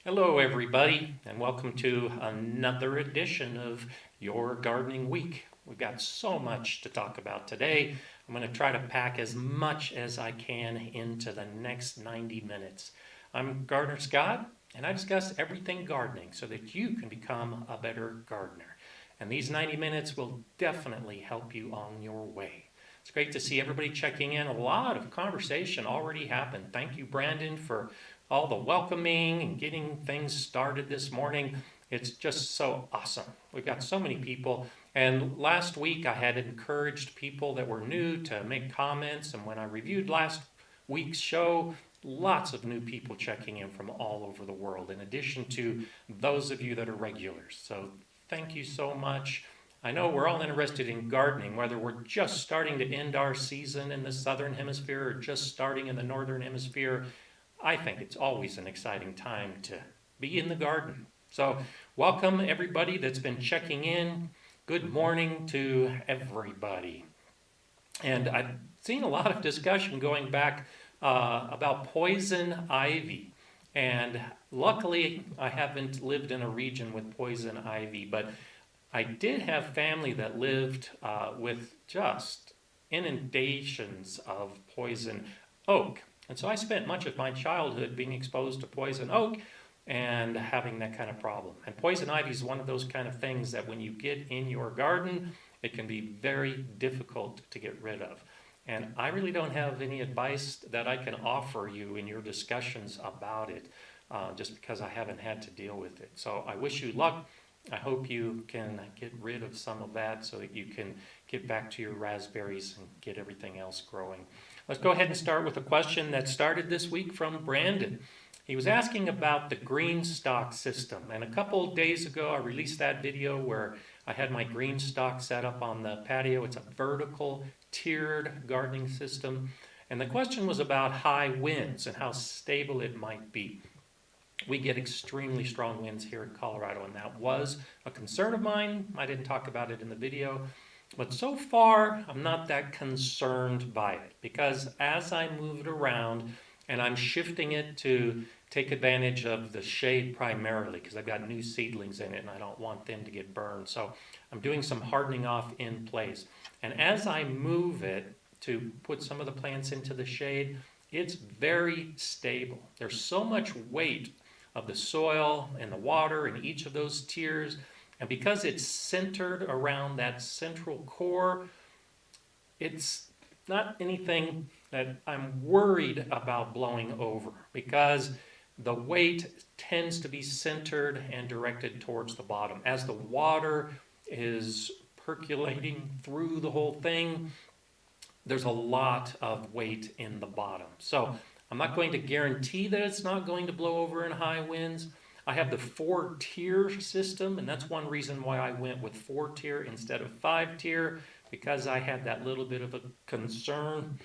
Hello, everybody, and welcome to another edition of Your Gardening Week. We've got so much to talk about today. I'm going to try to pack as much as I can into the next 90 minutes. I'm Gardener Scott, and I discuss everything gardening so that you can become a better gardener. And these 90 minutes will definitely help you on your way. It's great to see everybody checking in. A lot of conversation already happened. Thank you, Brandon, for all the welcoming and getting things started this morning. It's just so awesome. We've got so many people. And last week I had encouraged people that were new to make comments. And when I reviewed last week's show, lots of new people checking in from all over the world, in addition to those of you that are regulars. So thank you so much. I know we're all interested in gardening, whether we're just starting to end our season in the southern hemisphere or just starting in the northern hemisphere. I think it's always an exciting time to be in the garden. So, welcome everybody that's been checking in. Good morning to everybody. And I've seen a lot of discussion going back about poison ivy. And luckily, I haven't lived in a region with poison ivy, but I did have family that lived with just inundations of poison oak. And so I spent much of my childhood being exposed to poison oak and having that kind of problem. And poison ivy is one of those kind of things that when you get in your garden, it can be very difficult to get rid of. And I really don't have any advice that I can offer you in your discussions about it, just because I haven't had to deal with it. So I wish you luck. I hope you can get rid of some of that so that you can get back to your raspberries and get everything else growing. Let's go ahead and start with a question that started this week from Brandon. He was asking about the green stalk system. And a couple of days ago, I released that video where I had my green stalk set up on the patio. It's a vertical tiered gardening system. And the question was about high winds and how stable it might be. We get extremely strong winds here in Colorado, and that was a concern of mine. I didn't talk about it in the video, but so far I'm not that concerned by it, because as I move it around and I'm shifting it to take advantage of the shade primarily, because I've got new seedlings in it and I don't want them to get burned. So I'm doing some hardening off in place. And as I move it to put some of the plants into the shade, it's very stable. There's so much weight of the soil and the water in each of those tiers. And because it's centered around that central core, it's not anything that I'm worried about blowing over, because the weight tends to be centered and directed towards the bottom. As the water is percolating through the whole thing, there's a lot of weight in the bottom. So I'm not going to guarantee that it's not going to blow over in high winds. I have the 4-tier system, and that's one reason why I went with 4-tier instead of 5-tier, because I had that little bit of a concern.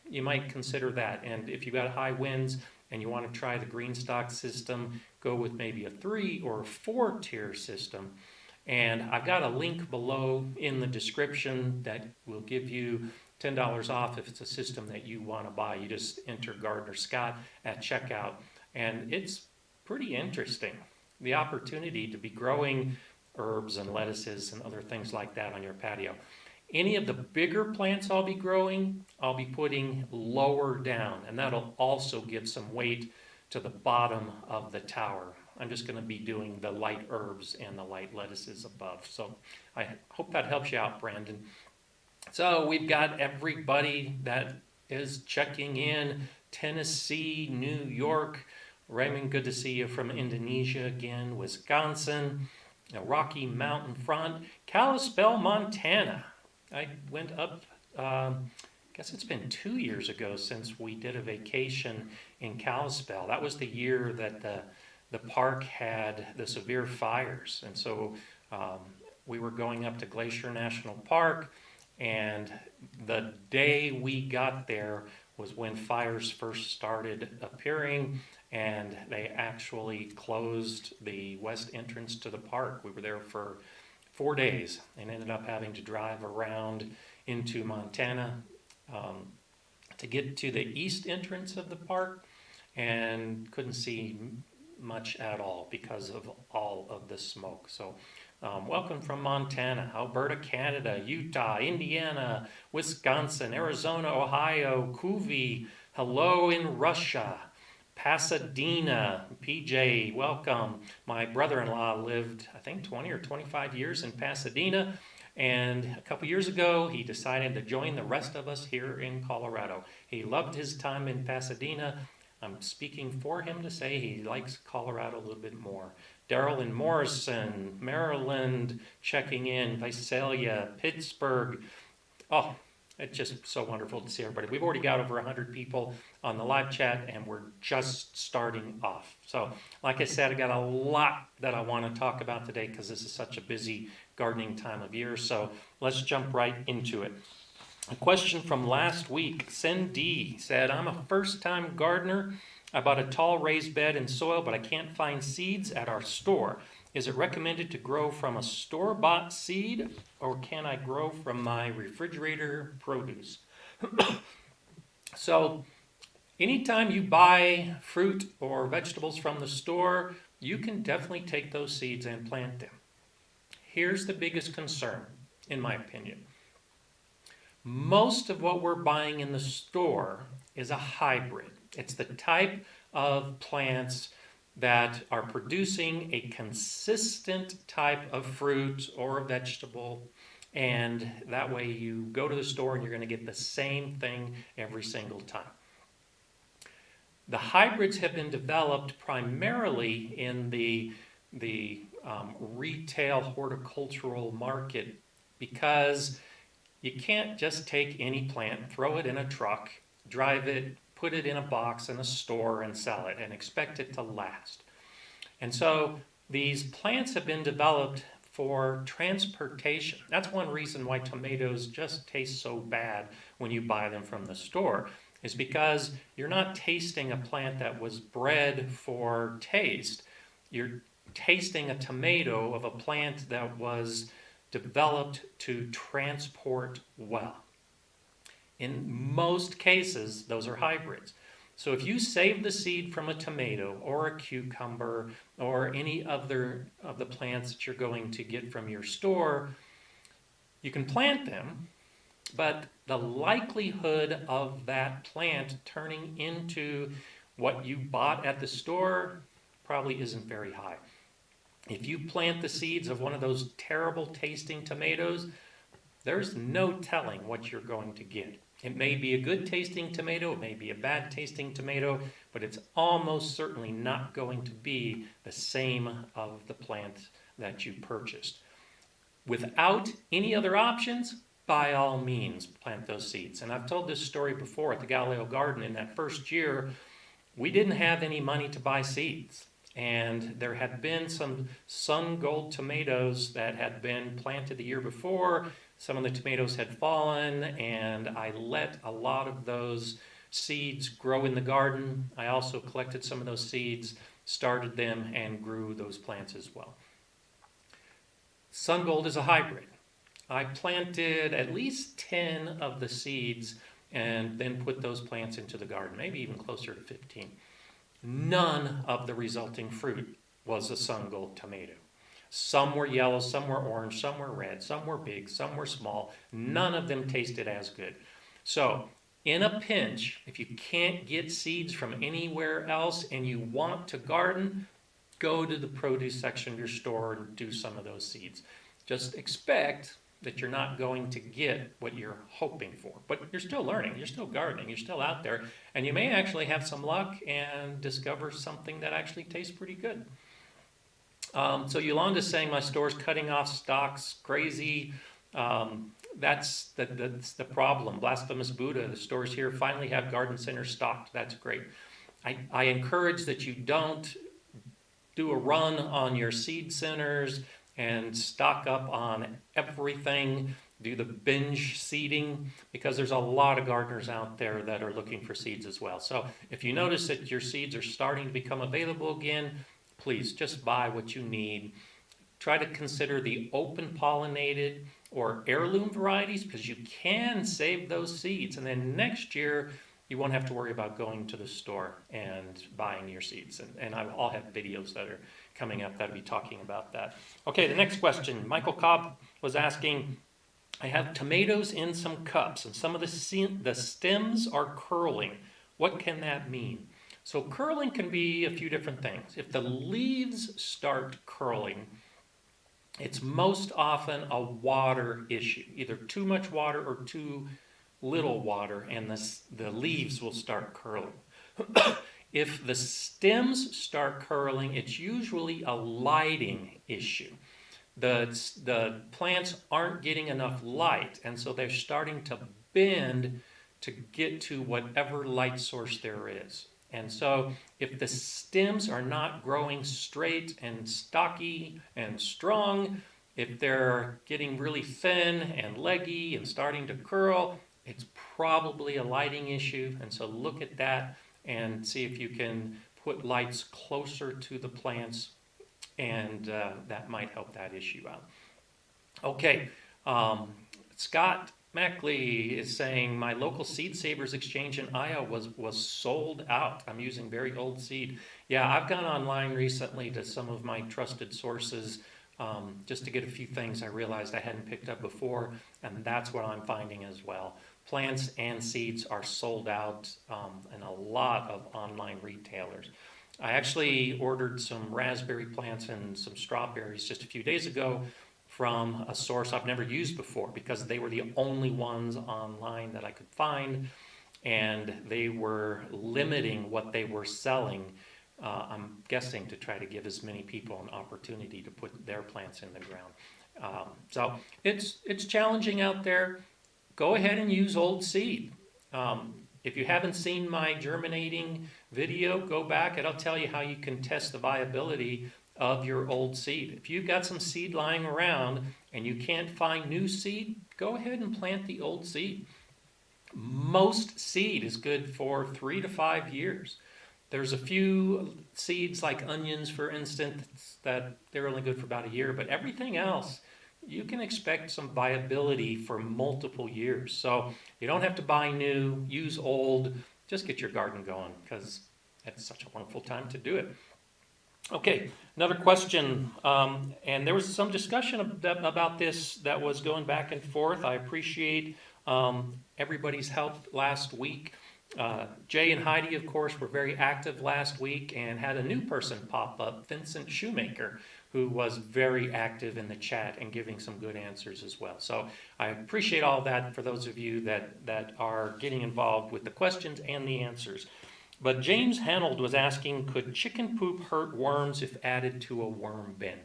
You might consider that. And if you've got high winds and you want to try the green stalk system, go with maybe a 3 or a 4-tier system. And I've got a link below in the description that will give you $10 off if it's a system that you want to buy. You just enter Gardener Scott at checkout, and it's pretty interesting. The opportunity to be growing herbs and lettuces and other things like that on your patio. Any of the bigger plants I'll be growing, I'll be putting lower down, and that'll also give some weight to the bottom of the tower. I'm just going to be doing the light herbs and the light lettuces above. So I hope that helps you out, Brandon. So we've got everybody that is checking in. Tennessee, New York. Raymond, good to see you from Indonesia again. Wisconsin, Rocky Mountain Front. Kalispell, Montana. I went up, I guess it's been 2 years ago since we did a vacation in Kalispell. That was the year that the park had the severe fires. And so we were going up to Glacier National Park. And the day we got there was when fires first started appearing, and they actually closed the west entrance to the park. We were there for 4 days and ended up having to drive around into Montana to get to the east entrance of the park, and couldn't see much at all because of all of the smoke. So welcome from Montana, Alberta, Canada, Utah, Indiana, Wisconsin, Arizona, Ohio, Kuvi, hello in Russia, Pasadena, PJ, welcome. My brother-in-law lived, I think, 20 or 25 years in Pasadena, and a couple years ago, he decided to join the rest of us here in Colorado. He loved his time in Pasadena. I'm speaking for him to say he likes Colorado a little bit more. Daryl in Morrison, Maryland, checking in, Visalia, Pittsburgh. Oh, it's just so wonderful to see everybody. We've already got over 100 people on the live chat, and we're just starting off. So, like I said, I got a lot that I want to talk about today because this is such a busy gardening time of year. So, let's jump right into it. A question from last week, Cindy said, I'm a first-time gardener. I bought a tall raised bed and soil, but I can't find seeds at our store. Is it recommended to grow from a store-bought seed, or can I grow from my refrigerator produce? So, anytime you buy fruit or vegetables from the store, you can definitely take those seeds and plant them. Here's the biggest concern, in my opinion. Most of what we're buying in the store is a hybrid. It's the type of plants that are producing a consistent type of fruit or a vegetable, and that way you go to the store and you're going to get the same thing every single time. The hybrids have been developed primarily in the retail horticultural market because you can't just take any plant, throw it in a truck, drive it, put it in a box in a store and sell it and expect it to last. And so these plants have been developed for transportation. That's one reason why tomatoes just taste so bad when you buy them from the store, is because you're not tasting a plant that was bred for taste. You're tasting a tomato of a plant that was developed to transport well. In most cases, those are hybrids. So if you save the seed from a tomato or a cucumber or any other of the plants that you're going to get from your store, you can plant them, but the likelihood of that plant turning into what you bought at the store probably isn't very high. If you plant the seeds of one of those terrible tasting tomatoes, there's no telling what you're going to get. It may be a good tasting tomato, it may be a bad tasting tomato, but it's almost certainly not going to be the same of the plant that you purchased. Without any other options, by all means, plant those seeds. And I've told this story before at the Galileo Garden. In that first year, we didn't have any money to buy seeds. And there had been some sun gold tomatoes that had been planted the year before. Some of the tomatoes had fallen, and I let a lot of those seeds grow in the garden. I also collected some of those seeds, started them, and grew those plants as well. Sun gold is a hybrid. I planted at least 10 of the seeds and then put those plants into the garden, maybe even closer to 15. None of the resulting fruit was a sun gold tomato. Some were yellow, some were orange, some were red, some were big, some were small. None of them tasted as good. So, in a pinch, if you can't get seeds from anywhere else and you want to garden, go to the produce section of your store and do some of those seeds. Just expect that you're not going to get what you're hoping for. But you're still learning, you're still gardening, you're still out there, and you may actually have some luck and discover something that actually tastes pretty good. So Yolanda's saying my store's cutting off stocks, crazy. That's the problem. Blasphemous Buddha, the stores here finally have garden centers stocked. That's great. I encourage that you don't do a run on your seed centers and stock up on everything, do the binge seeding, because there's a lot of gardeners out there that are looking for seeds as well. So if you notice that your seeds are starting to become available again, please just buy what you need. Try to consider the open pollinated or heirloom varieties, because you can save those seeds, and then next year you won't have to worry about going to the store and buying your seeds. And I'll have videos that are coming up that'll be talking about that. Okay, the next question. Michael Cobb was asking, I have tomatoes in some cups and some of the stems are curling. What can that mean? So curling can be a few different things. If the leaves start curling, it's most often a water issue, either too much water or too little water, and the leaves will start curling. If the stems start curling, it's usually a lighting issue. The plants aren't getting enough light, and so they're starting to bend to get to whatever light source there is. And so if the stems are not growing straight and stocky and strong, if they're getting really thin and leggy and starting to curl, it's probably a lighting issue. And so look at that and see if you can put lights closer to the plants, and that might help that issue out. Okay, Scott Mackley is saying, my local Seed Savers exchange in Iowa was sold out. I'm using very old seed. Yeah, I've gone online recently to some of my trusted sources just to get a few things I realized I hadn't picked up before, and that's what I'm finding as well. Plants and seeds are sold out in a lot of online retailers. I actually ordered some raspberry plants and some strawberries just a few days ago from a source I've never used before because they were the only ones online that I could find, and they were limiting what they were selling. I'm guessing to try to give as many people an opportunity to put their plants in the ground. So it's challenging out there. Go ahead and use old seed. If you haven't seen my germinating video, go back and I'll tell you how you can test the viability of your old seed. If you've got some seed lying around and you can't find new seed, go ahead and plant the old seed. Most seed is good for 3 to 5 years. There's a few seeds like onions, for instance, that they're only good for about a year, but everything else, you can expect some viability for multiple years. So you don't have to buy new, use old, just get your garden going because it's such a wonderful time to do it. Okay, another question, and there was some discussion about this that was going back and forth. I appreciate everybody's help last week. Jay and Heidi, of course, were very active last week and had a new person pop up, Vincent Shoemaker, who was very active in the chat and giving some good answers as well. So I appreciate all that for those of you that are getting involved with the questions and the answers. But James Hanold was asking, could chicken poop hurt worms if added to a worm bin?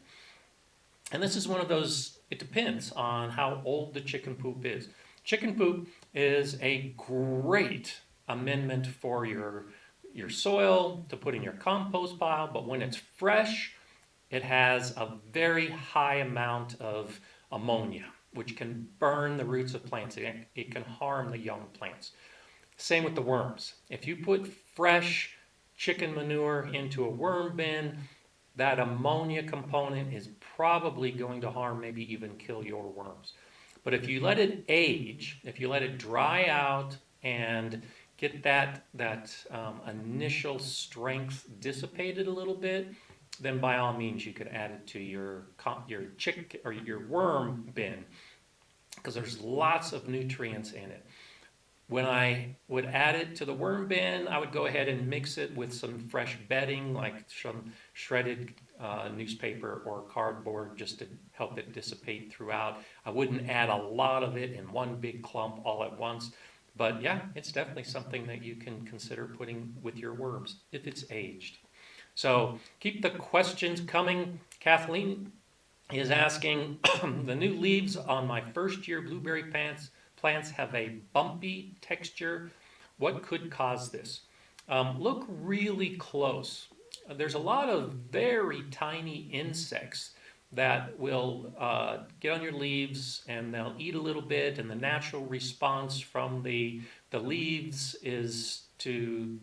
And this is one of those, it depends on how old the chicken poop is. Chicken poop is a great amendment for your soil to put in your compost pile, but when it's fresh, it has a very high amount of ammonia, which can burn the roots of plants. It can harm the young plants. Same with the worms. If you put fresh chicken manure into a worm bin, that ammonia component is probably going to harm, maybe even kill your worms. But if you let it age, if you let it dry out and get that initial strength dissipated a little bit, then by all means you could add it to your chick or your worm bin because there's lots of nutrients in it. When I would add it to the worm bin, I would go ahead and mix it with some fresh bedding, like some shredded newspaper or cardboard, just to help it dissipate throughout. I wouldn't add a lot of it in one big clump all at once. But yeah, it's definitely something that you can consider putting with your worms if it's aged. So keep the questions coming. Kathleen is asking, the new leaves on my first year blueberry plants have a bumpy texture. What could cause this? Look really close. There's a lot of very tiny insects that will get on your leaves and they'll eat a little bit, and the natural response from the leaves is to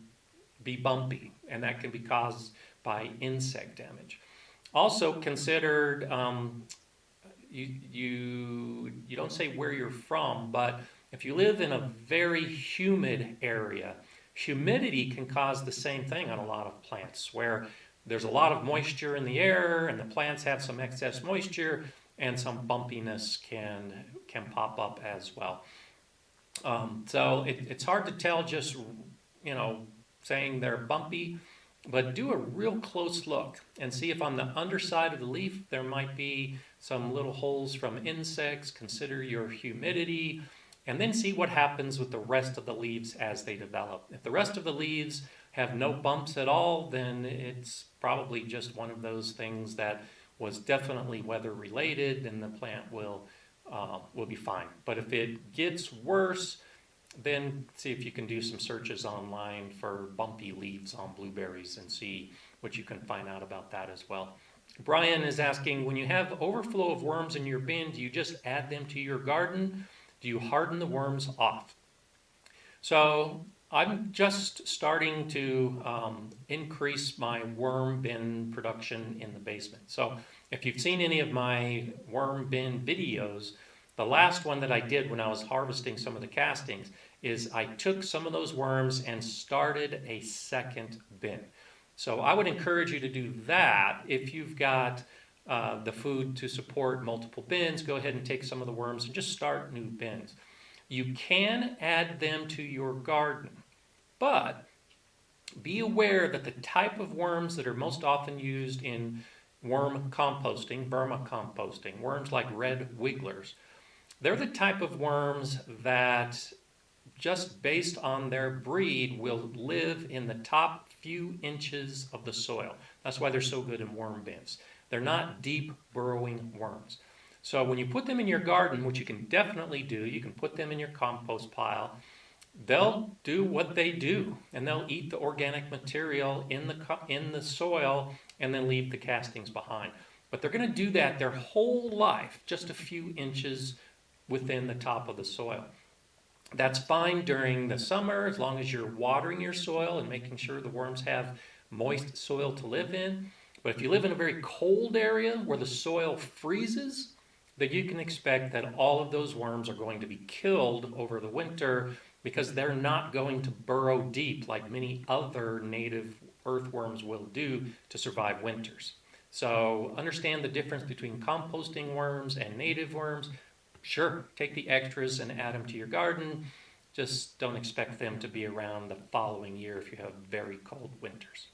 be bumpy, and that can be caused by insect damage. Also considered, you don't say where you're from, but if you live in a very humid area, Humidity can cause the same thing on a lot of plants, where there's a lot of moisture in the air and the plants have some excess moisture, and some bumpiness can pop up as well. So it's hard to tell just, saying they're bumpy, but do a real close look and see if on the underside of the leaf there might be some little holes from insects. Consider your humidity, and then see what happens with the rest of the leaves as they develop. If the rest of the leaves have no bumps at all, then it's probably just one of those things that was definitely weather related, and the plant will be fine. But if it gets worse, then see if you can do some searches online for bumpy leaves on blueberries and see what you can find out about that as well. Brian is asking, when you have overflow of worms in your bin, do you just add them to your garden? Do you harden the worms off? So I'm just starting to increase my worm bin production in the basement. So if you've seen any of my worm bin videos, the last one that I did when I was harvesting some of the castings is I took some of those worms and started a second bin. So I would encourage you to do that. If you've got the food to support multiple bins, go ahead and take some of the worms and just start new bins. You can add them to your garden, but be aware that the type of worms that are most often used in worm composting, vermicomposting, worms like red wigglers, they're the type of worms that, just based on their breed, will live in the top few inches of the soil. That's why they're so good in worm bins. They're not deep burrowing worms. So when you put them in your garden, which you can definitely do, you can put them in your compost pile. They'll do what they do, and they'll eat the organic material in the soil and then leave the castings behind. But they're going to do that their whole life, just a few inches within the top of the soil. That's fine during the summer, as long as you're watering your soil and making sure the worms have moist soil to live in. But if you live in a very cold area where the soil freezes, then you can expect that all of those worms are going to be killed over the winter, because they're not going to burrow deep like many other native earthworms will do to survive winters. So understand the difference between composting worms and native worms. Sure, take the extras and add them to your garden. Just don't expect them to be around the following year if you have very cold winters.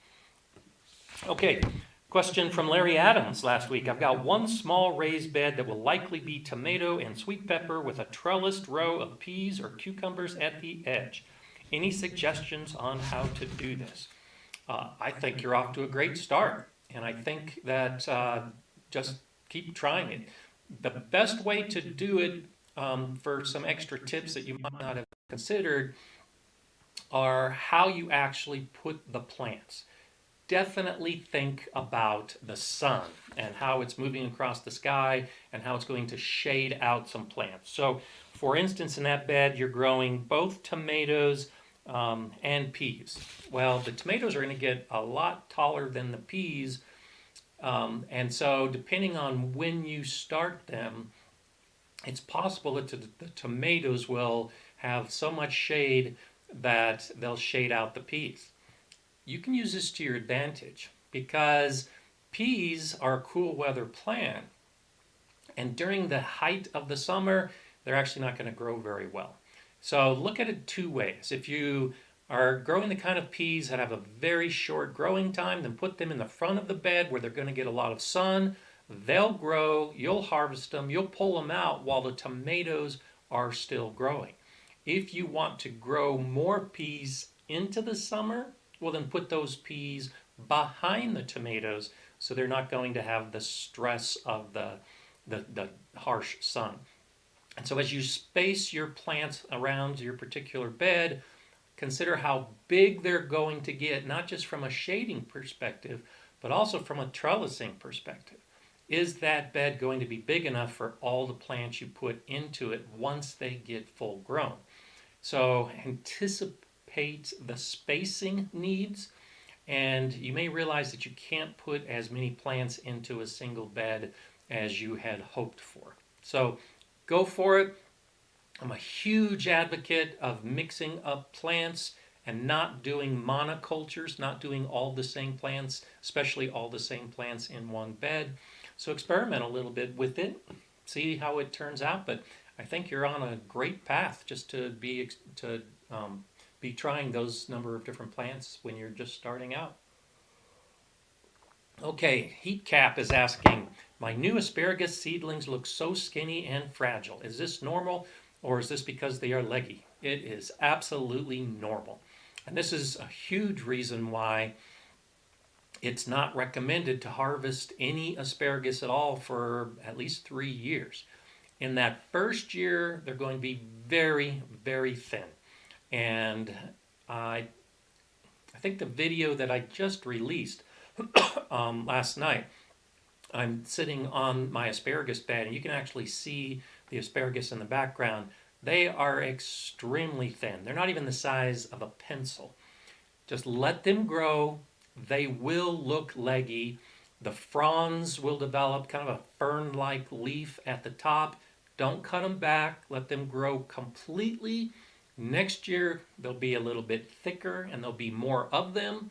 Okay, question from Larry Adams last week. I've got one small raised bed that will likely be tomato and sweet pepper with a trellised row of peas or cucumbers at the edge. Any suggestions on how to do this? I think you're off to a great start, and I think that just keep trying it. The best way to do it, for some extra tips that you might not have considered, are how you actually put the plants. Definitely think about the sun and how it's moving across the sky and how it's going to shade out some plants. So, for instance, in that bed, you're growing both tomatoes and peas. Well, the tomatoes are going to get a lot taller than the peas, and so depending on when you start them, it's possible that the tomatoes will have so much shade that they'll shade out the peas. You can use this to your advantage, because peas are a cool weather plant, and during the height of the summer, they're actually not going to grow very well. So look at it two ways. If you are growing the kind of peas that have a very short growing time, then put them in the front of the bed where they're going to get a lot of sun. They'll grow, you'll harvest them, you'll pull them out while the tomatoes are still growing. If you want to grow more peas into the summer, well, then put those peas behind the tomatoes so they're not going to have the stress of the harsh sun. And so as you space your plants around your particular bed, consider how big they're going to get, not just from a shading perspective, but also from a trellising perspective. Is that bed going to be big enough for all the plants you put into it once they get full grown? So anticipate the spacing needs, and you may realize that you can't put as many plants into a single bed as you had hoped for. So go for it. I'm a huge advocate of mixing up plants and not doing monocultures, not doing all the same plants, especially all the same plants in one bed. So experiment a little bit with it, see how it turns out. But I think you're on a great path just to be trying those number of different plants when you're just starting out. Okay, Heat Cap is asking, my new asparagus seedlings look so skinny and fragile. Is this normal or is this because they are leggy? It is absolutely normal. And this is a huge reason why it's not recommended to harvest any asparagus at all for at least 3 years. In that first year, they're going to be very, very thin. And I think the video that I just released last night, I'm sitting on my asparagus bed, and you can actually see the asparagus in the background. They are extremely thin. They're not even the size of a pencil. Just let them grow. They will look leggy. The fronds will develop kind of a fern-like leaf at the top. Don't cut them back. Let them grow completely. Next year, they'll be a little bit thicker and there'll be more of them.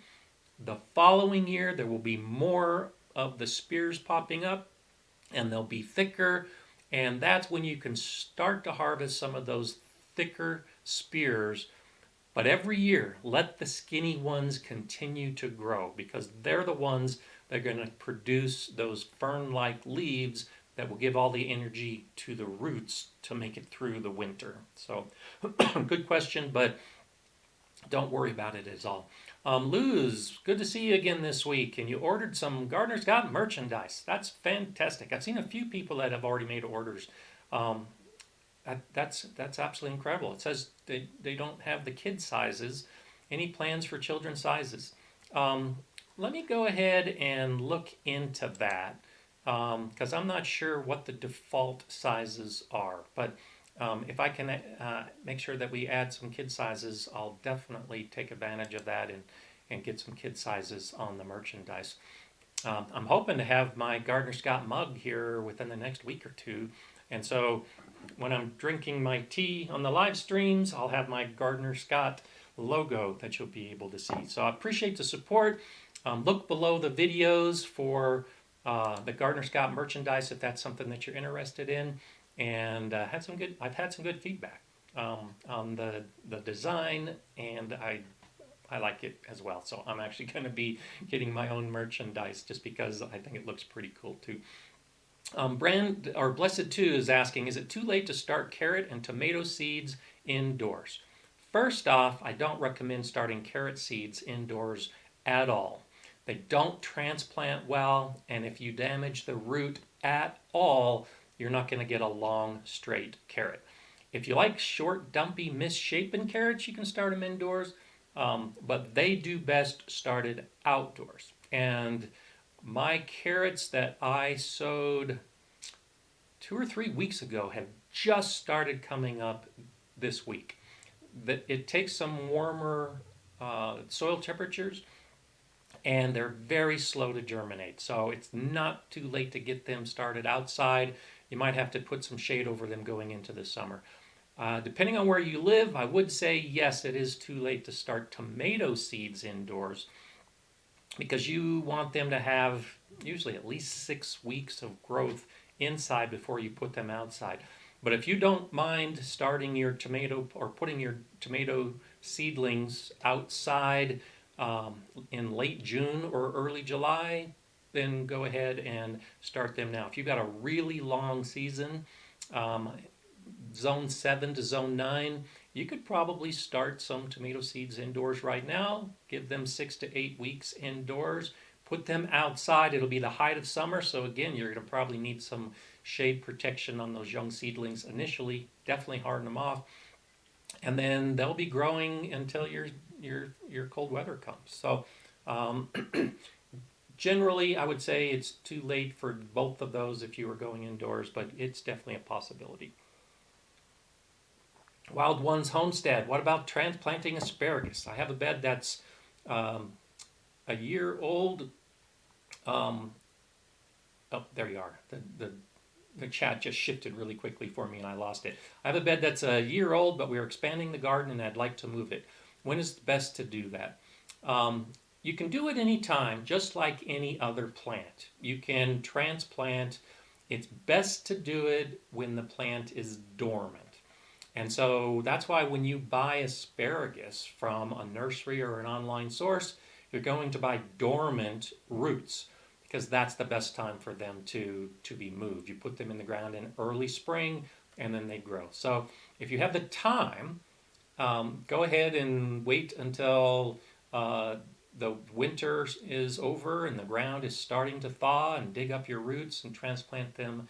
The following year, there will be more of the spears popping up and they'll be thicker. And that's when you can start to harvest some of those thicker spears. But every year, let the skinny ones continue to grow because they're the ones that are going to produce those fern-like leaves that will give all the energy to the roots to make it through the winter. So, good question, but don't worry about it at all. Luz, good to see you again this week. And you ordered some Gardener's Got merchandise. That's fantastic. I've seen a few people that have already made orders. That's absolutely incredible. It says they don't have the kid sizes. Any plans for children's sizes? Let me go ahead and look into that because I'm not sure what the default sizes are. But if I can make sure that we add some kid sizes, I'll definitely take advantage of that and get some kid sizes on the merchandise. I'm hoping to have my Gardener Scott mug here within the next week or two. And so when I'm drinking my tea on the live streams, I'll have my Gardener Scott logo that you'll be able to see. So I appreciate the support. Look below the videos for the Gardener Scott merchandise if that's something that you're interested in. And I've had some good feedback on the design, and I like it as well. So I'm actually going to be getting my own merchandise just because I think it looks pretty cool too. Blessed 2 is asking, is it too late to start carrot and tomato seeds indoors? First off, I don't recommend starting carrot seeds indoors at all. They don't transplant well, and if you damage the root at all, you're not going to get a long, straight carrot. If you like short, dumpy, misshapen carrots, you can start them indoors, but they do best started outdoors. And my carrots that I sowed 2 or 3 weeks ago have just started coming up this week. It takes some warmer soil temperatures, and they're very slow to germinate. So it's not too late to get them started outside. You might have to put some shade over them going into the summer. Depending on where you live, I would say yes, it is too late to start tomato seeds indoors because you want them to have usually at least 6 weeks of growth inside before you put them outside. But if you don't mind starting your tomato or putting your tomato seedlings outside in late June or early July, then go ahead and start them now. If you've got a really long season, zone 7 to zone 9, you could probably start some tomato seeds indoors right now, give them 6 to 8 weeks indoors, put them outside. It'll be the height of summer, so again, you're going to probably need some shade protection on those young seedlings initially. Definitely harden them off, and then they'll be growing until your cold weather comes. So generally, I would say it's too late for both of those if you were going indoors, but it's definitely a possibility. Wild Ones Homestead, what about transplanting asparagus? I have a bed that's a year old. Oh, there you are. The chat just shifted really quickly for me and I lost it. I have a bed that's a year old, but we're expanding the garden and I'd like to move it. when is it best to do that? You can do it anytime, just like any other plant. You can transplant. It's best to do it when the plant is dormant. And so that's why when you buy asparagus from a nursery or an online source, you're going to buy dormant roots because that's the best time for them to be moved. You put them in the ground in early spring and then they grow. So if you have the time, go ahead and wait until the winter is over and the ground is starting to thaw and dig up your roots and transplant them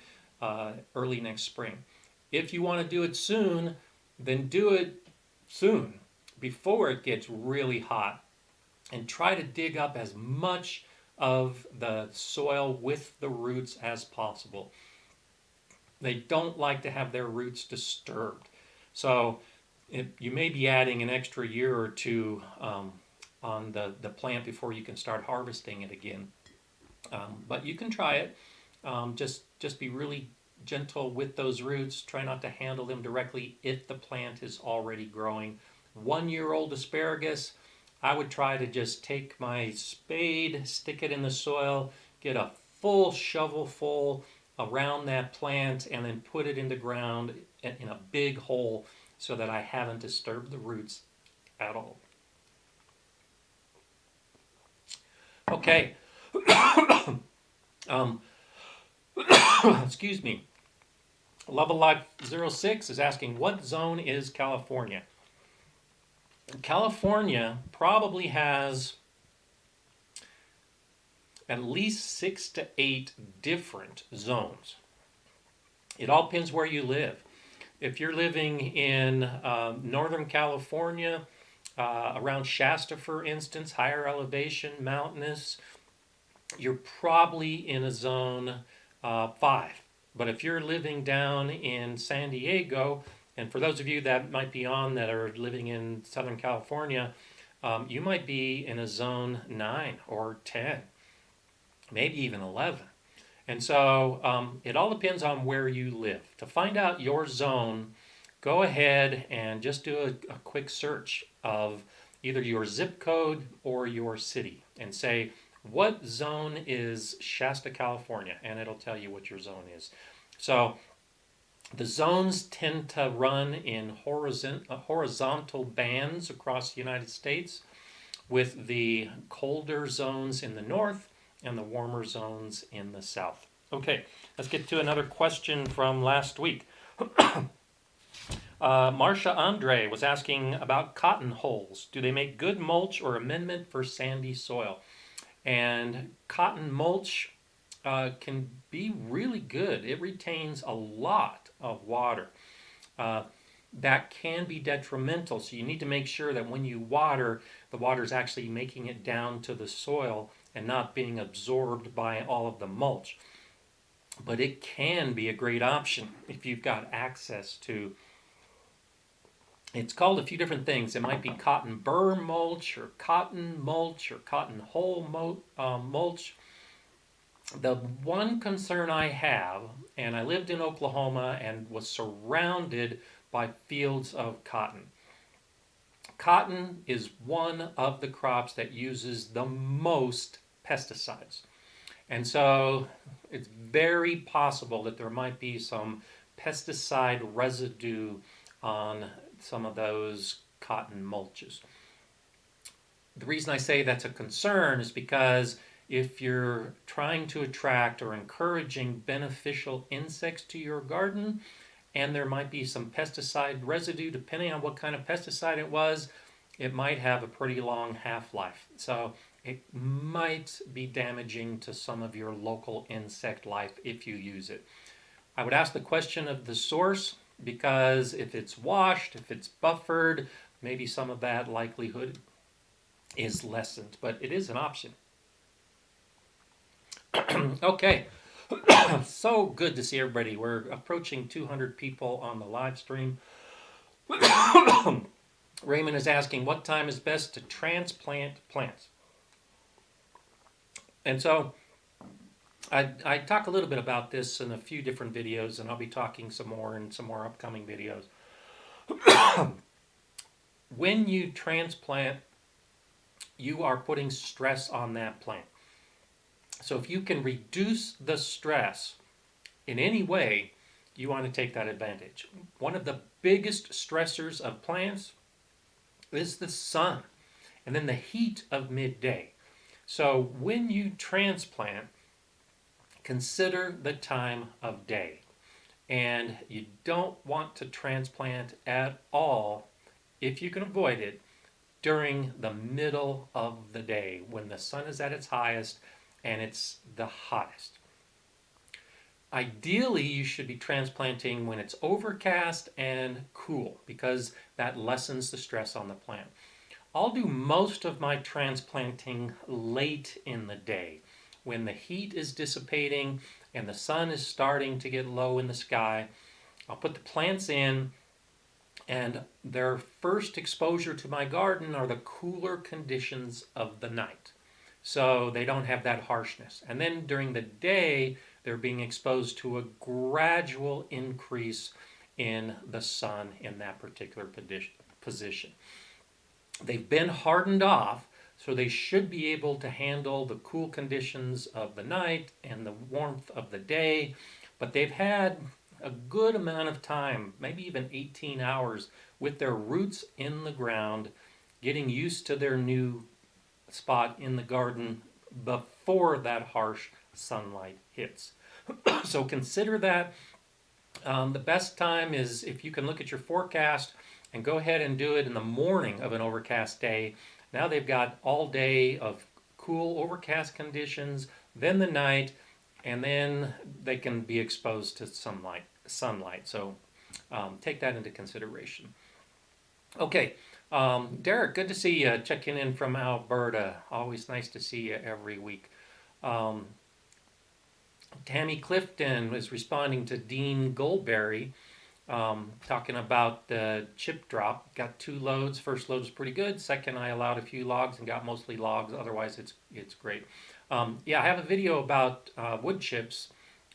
early next spring. If you want to do it soon, then do it soon before it gets really hot and try to dig up as much of the soil with the roots as possible. They don't like to have their roots disturbed. So you may be adding an extra year or two on the plant before you can start harvesting it again. But you can try it. Just be really gentle with those roots. Try not to handle them directly if the plant is already growing. 1-year-old asparagus, I would try to just take my spade, stick it in the soil, get a full shovel full around that plant, and then put it in the ground in a big hole so that I haven't disturbed the roots at all. Okay. Excuse me. Love of Life 06 is asking, what zone is California? California probably has at least 6 to 8 different zones. It all depends where you live. If you're living in Northern California, around Shasta, for instance, higher elevation, mountainous, you're probably in a zone 5. But if you're living down in San Diego, and for those of you that might be on that are living in Southern California, you might be in a zone 9 or 10, maybe even 11. And so it all depends on where you live. To find out your zone, go ahead and just do a quick search of either your zip code or your city and say, what zone is Shasta, California? And it'll tell you what your zone is. So the zones tend to run in horizontal bands across the United States, with the colder zones in the north and the warmer zones in the south. Okay, let's get to another question from last week. Marcia Andre was asking about cotton hulls. Do they make good mulch or amendment for sandy soil? And cotton mulch can be really good. It retains a lot of water. That can be detrimental, so you need to make sure that when you water, the water is actually making it down to the soil and not being absorbed by all of the mulch. But it can be a great option if you've got access to. It's called a few different things. It might be cotton burr mulch or cotton hull mulch. The one concern I have, and I lived in Oklahoma and was surrounded by fields of cotton. Cotton is one of the crops that uses the most pesticides. And so it's very possible that there might be some pesticide residue on some of those cotton mulches. The reason I say that's a concern is because if you're trying to attract or encouraging beneficial insects to your garden, and there might be some pesticide residue, depending on what kind of pesticide it was, it might have a pretty long half-life. So it might be damaging to some of your local insect life if you use it. I would ask the question of the source, because if it's washed, if it's buffered, maybe some of that likelihood is lessened, but it is an option. Okay, so good to see everybody. We're approaching 200 people on the live stream. Raymond is asking, what time is best to transplant plants? And so I talk a little bit about this in a few different videos, and I'll be talking some more in some more upcoming videos. when you transplant, you are putting stress on that plant. So if you can reduce the stress in any way, you want to take that advantage. One of the biggest stressors of plants is the sun and then the heat of midday. So when you transplant, consider the time of day. And you don't want to transplant at all, if you can avoid it, during the middle of the day when the sun is at its highest and it's the hottest. Ideally, you should be transplanting when it's overcast and cool because that lessens the stress on the plant. I'll do most of my transplanting late in the day when the heat is dissipating and the sun is starting to get low in the sky. I'll put the plants in, and their first exposure to my garden are the cooler conditions of the night. So they don't have that harshness. And then during the day, they're being exposed to a gradual increase in the sun in that particular position. They've been hardened off, so they should be able to handle the cool conditions of the night and the warmth of the day, but they've had a good amount of time, maybe even 18 hours, with their roots in the ground, getting used to their new spot in the garden before that harsh sunlight hits. So consider that. The best time is if you can look at your forecast and go ahead and do it in the morning of an overcast day. Now they've got all day of cool overcast conditions, then the night, and then they can be exposed to sunlight. So take that into consideration. Okay, Derek, good to see you checking in from Alberta. Always nice to see you every week. Tammy Clifton is responding to Dean Goldberry, talking about the chip drop. Got 2 loads. First load was pretty good. Second, I allowed a few logs and got mostly logs. Otherwise, it's great. Yeah, I have a video about wood chips,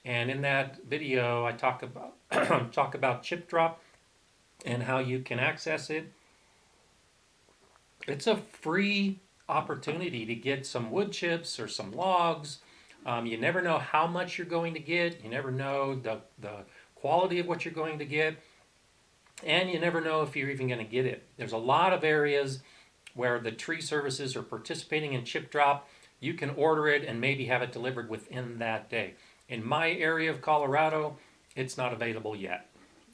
and in that video, I talk about chip drop and how you can access it. It's a free opportunity to get some wood chips or some logs. You never know how much you're going to get. You never know the quality of what you're going to get. And you never know if you're even going to get it. There's a lot of areas where the tree services are participating in chip drop. You can order it and maybe have it delivered within that day. In my area of Colorado, it's not available yet.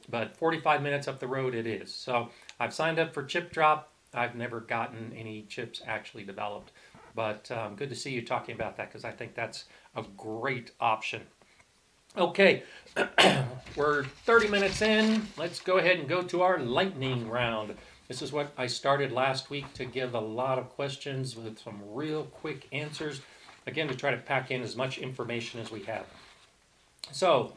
But 45 minutes up the road it is. So I've signed up for chip drop. I've never gotten any chips actually developed. But good to see you talking about that because I think that's a great option. Okay, we're 30 minutes in. Let's go ahead and go to our lightning round. This is what I started last week to give a lot of questions with some real quick answers. Again, to try to pack in as much information as we have. So,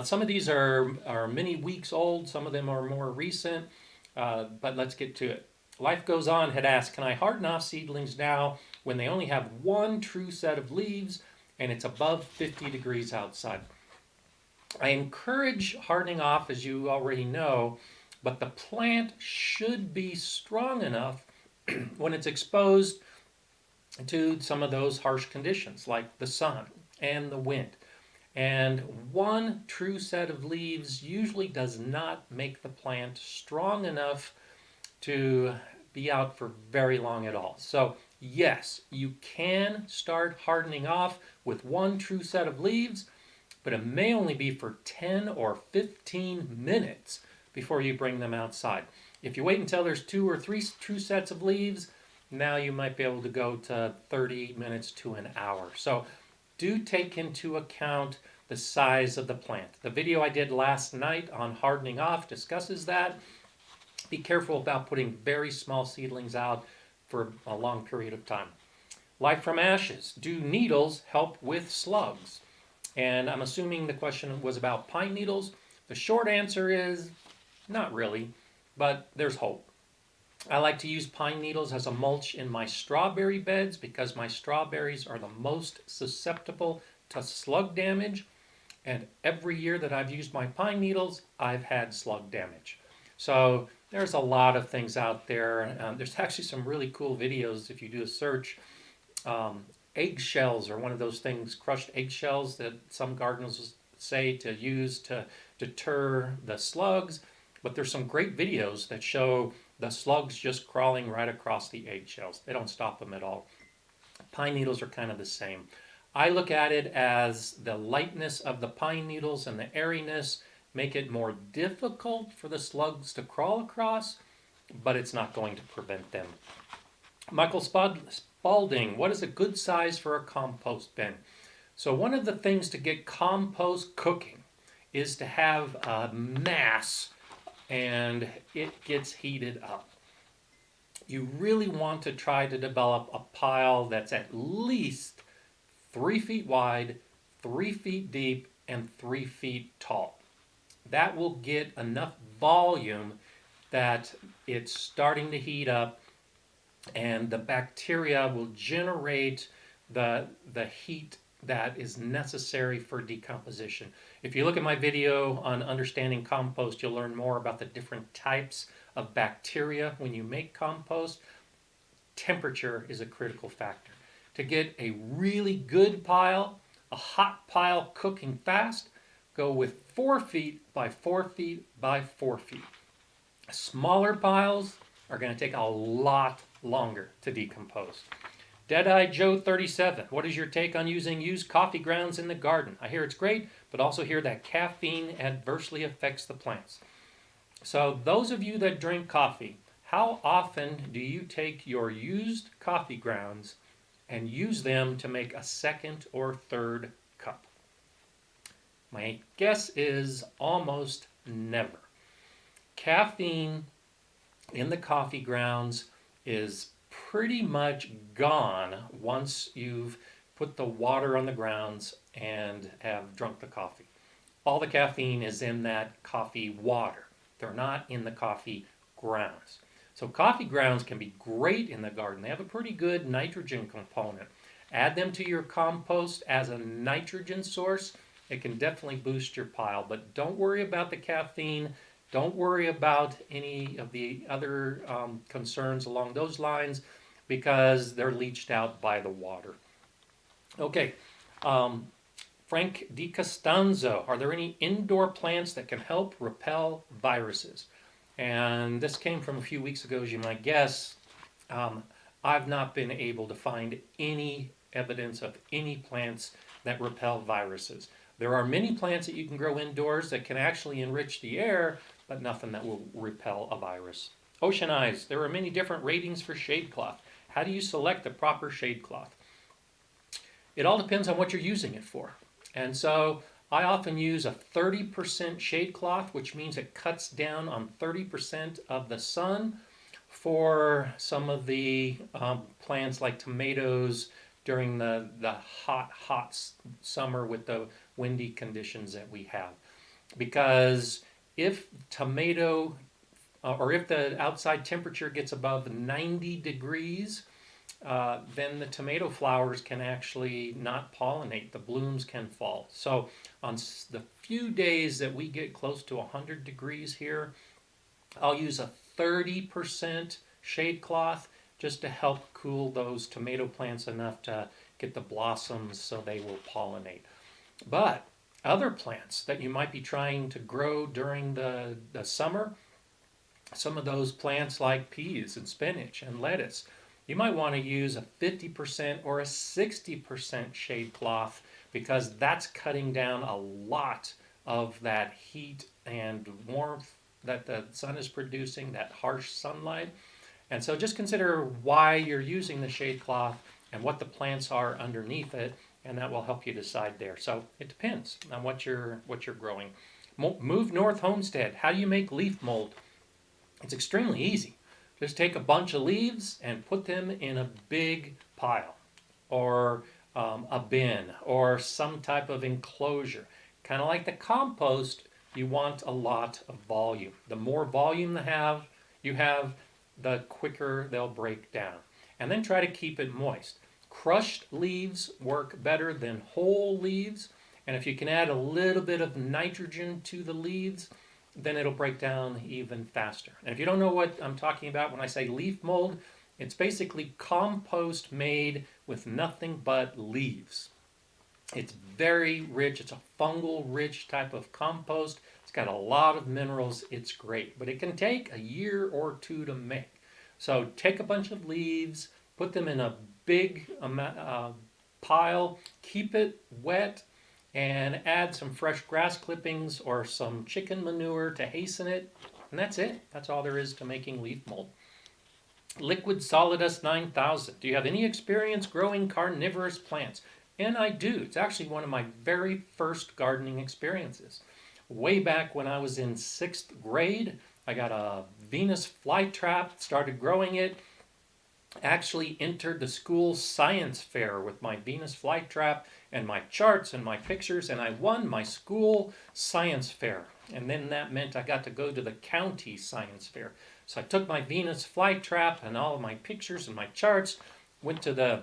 some of these are many weeks old. Some of them are more recent. But let's get to it. Life Goes On had asked, can I harden off seedlings now when they only have one true set of leaves and it's above 50 degrees outside? I encourage hardening off, as you already know, but the plant should be strong enough when it's exposed to some of those harsh conditions like the sun and the wind. And one true set of leaves usually does not make the plant strong enough to be out for very long at all. So yes, you can start hardening off with one true set of leaves, but it may only be for 10 or 15 minutes before you bring them outside. If you wait until there's 2 or 3 true sets of leaves, now you might be able to go to 30 minutes to an hour. So do take into account the size of the plant. The video I did last night on hardening off discusses that. Be careful about putting very small seedlings out for a long period of time. Life from Ashes. Do needles help with slugs? And I'm assuming the question was about pine needles. The short answer is not really, but there's hope. I like to use pine needles as a mulch in my strawberry beds because my strawberries are the most susceptible to slug damage. And every year that I've used my pine needles, I've had slug damage. So there's a lot of things out there. There's actually some really cool videos if you do a search. Um, Eggshells are one of those things, crushed eggshells that some gardeners say to use to deter the slugs. But there's some great videos that show the slugs just crawling right across the eggshells. They don't stop them at all. Pine needles are kind of the same. I look at it as the lightness of the pine needles and the airiness make it more difficult for the slugs to crawl across, but it's not going to prevent them. Michael Spalding, what is a good size for a compost bin? So one of the things to get compost cooking is to have a mass and it gets heated up. You really want to try to develop a pile that's at least 3 feet wide, 3 feet deep, and 3 feet tall. That will get enough volume that it's starting to heat up and the bacteria will generate the heat that is necessary for decomposition. If you look at my video on understanding compost, you'll learn more about the different types of bacteria when you make compost. Temperature is a critical factor. To get a really good pile, a hot pile cooking fast, go with 4 feet by 4 feet by 4 feet. Smaller piles are going to take a lot longer to decompose. Dead-Eye Joe 37, what is your take on using used coffee grounds in the garden? I hear it's great, but also hear that caffeine adversely affects the plants. So those of you that drink coffee, how often do you take your used coffee grounds and use them to make a second or third cup? My guess is almost never. Caffeine in the coffee grounds is pretty much gone once you've put the water on the grounds and have drunk the coffee. All the caffeine is in that coffee water. They're not in the coffee grounds. So coffee grounds can be great in the garden. They have a pretty good nitrogen component. Add them to your compost as a nitrogen source. It can definitely boost your pile, but don't worry about the caffeine. Don't worry about any of the other concerns along those lines because they're leached out by the water. Okay, Frank DiCostanzo, are there any indoor plants that can help repel viruses? And this came from a few weeks ago, as you might guess. I've not been able to find any evidence of any plants that repel viruses. There are many plants that you can grow indoors that can actually enrich the air, but nothing that will repel a virus. Ocean Eyes, there are many different ratings for shade cloth. How do you select the proper shade cloth? It all depends on what you're using it for. And so I often use a 30% shade cloth, which means it cuts down on 30% of the sun for some of the plants like tomatoes during the hot summer with the windy conditions that we have. Because if tomato or if the outside temperature gets above 90 degrees, then the tomato flowers can actually not pollinate. The blooms can fall. So on the few days that we get close to 100 degrees here, I'll use a 30% shade cloth just to help cool those tomato plants enough to get the blossoms so they will pollinate. But other plants that you might be trying to grow during the summer, some of those plants like peas and spinach and lettuce, you might want to use a 50% or a 60% shade cloth because that's cutting down a lot of that heat and warmth that the sun is producing, that harsh sunlight. And so just consider why you're using the shade cloth and what the plants are underneath it, and that will help you decide there. So it depends on what you're growing. Move North Homestead. How do you make leaf mold? It's extremely easy. Just take a bunch of leaves and put them in a big pile or a bin or some type of enclosure. Kind of like the compost, you want a lot of volume. The more volume you have, the quicker they'll break down. And then try to keep it moist. Crushed leaves work better than whole leaves. And if you can add a little bit of nitrogen to the leaves, then it'll break down even faster. And if you don't know what I'm talking about when I say leaf mold, it's basically compost made with nothing but leaves. It's very rich. It's a fungal rich type of compost. It's got a lot of minerals. It's great, but it can take a year or two to make. So take a bunch of leaves, put them in a big pile, keep it wet, and add some fresh grass clippings or some chicken manure to hasten it. And that's it. That's all there is to making leaf mold. Liquid Solidus 9000. Do you have any experience growing carnivorous plants? And I do. It's actually one of my very first gardening experiences. Way back when I was in 6th grade, I got a Venus flytrap, started growing it, actually entered the school science fair with my Venus flytrap and my charts and my pictures, and I won my school science fair. And then that meant I got to go to the county science fair. So I took my Venus flytrap and all of my pictures and my charts, went to the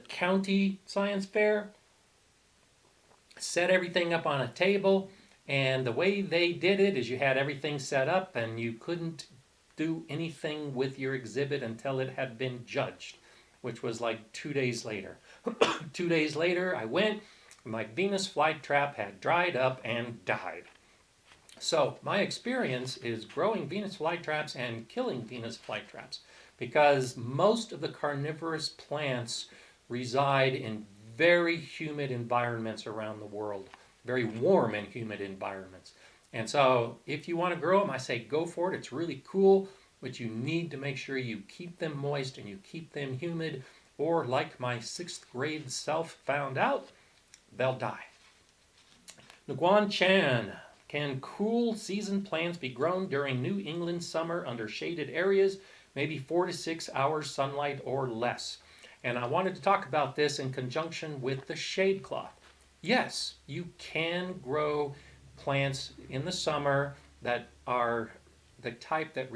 county science fair, set everything up on a table, and the way they did it is you had everything set up and you couldn't do anything with your exhibit until it had been judged, which was like 2 days later. 2 days later, I went, my Venus flytrap had dried up and died. So my experience is growing Venus flytraps and killing Venus flytraps, because most of the carnivorous plants reside in very humid environments around the world, very warm and humid environments. And so if you want to grow them, I say go for it. It's really cool, but you need to make sure you keep them moist and you keep them humid, or like my 6th grade self found out, they'll die. Nguyen Chan. Can cool season plants be grown during New England summer under shaded areas, maybe 4 to 6 hours sunlight or less? And I wanted to talk about this in conjunction with the shade cloth. Yes, you can grow plants in the summer that are the type that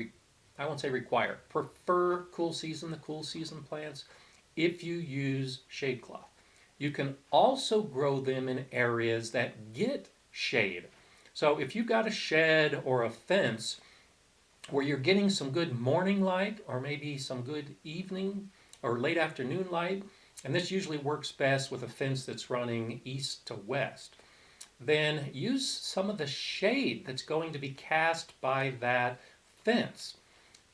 I won't say require, prefer the cool season plants if you use shade cloth. You can also grow them in areas that get shade. So if you've got a shed or a fence where you're getting some good morning light or maybe some good evening or late afternoon light, and this usually works best with a fence that's running east to west, then use some of the shade that's going to be cast by that fence.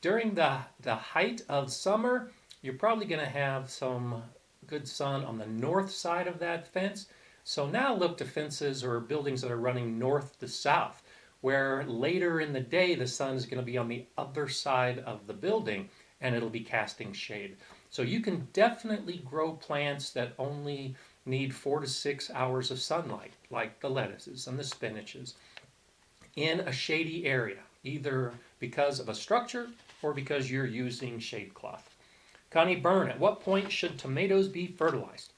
During the height of summer, you're probably going to have some good sun on the north side of that fence. So now look to fences or buildings that are running north to south, where later in the day the sun is going to be on the other side of the building and it'll be casting shade. So you can definitely grow plants that only need 4 to 6 hours of sunlight, like the lettuces and the spinaches, in a shady area, either because of a structure or because you're using shade cloth. Connie Byrne, at what point should tomatoes be fertilized?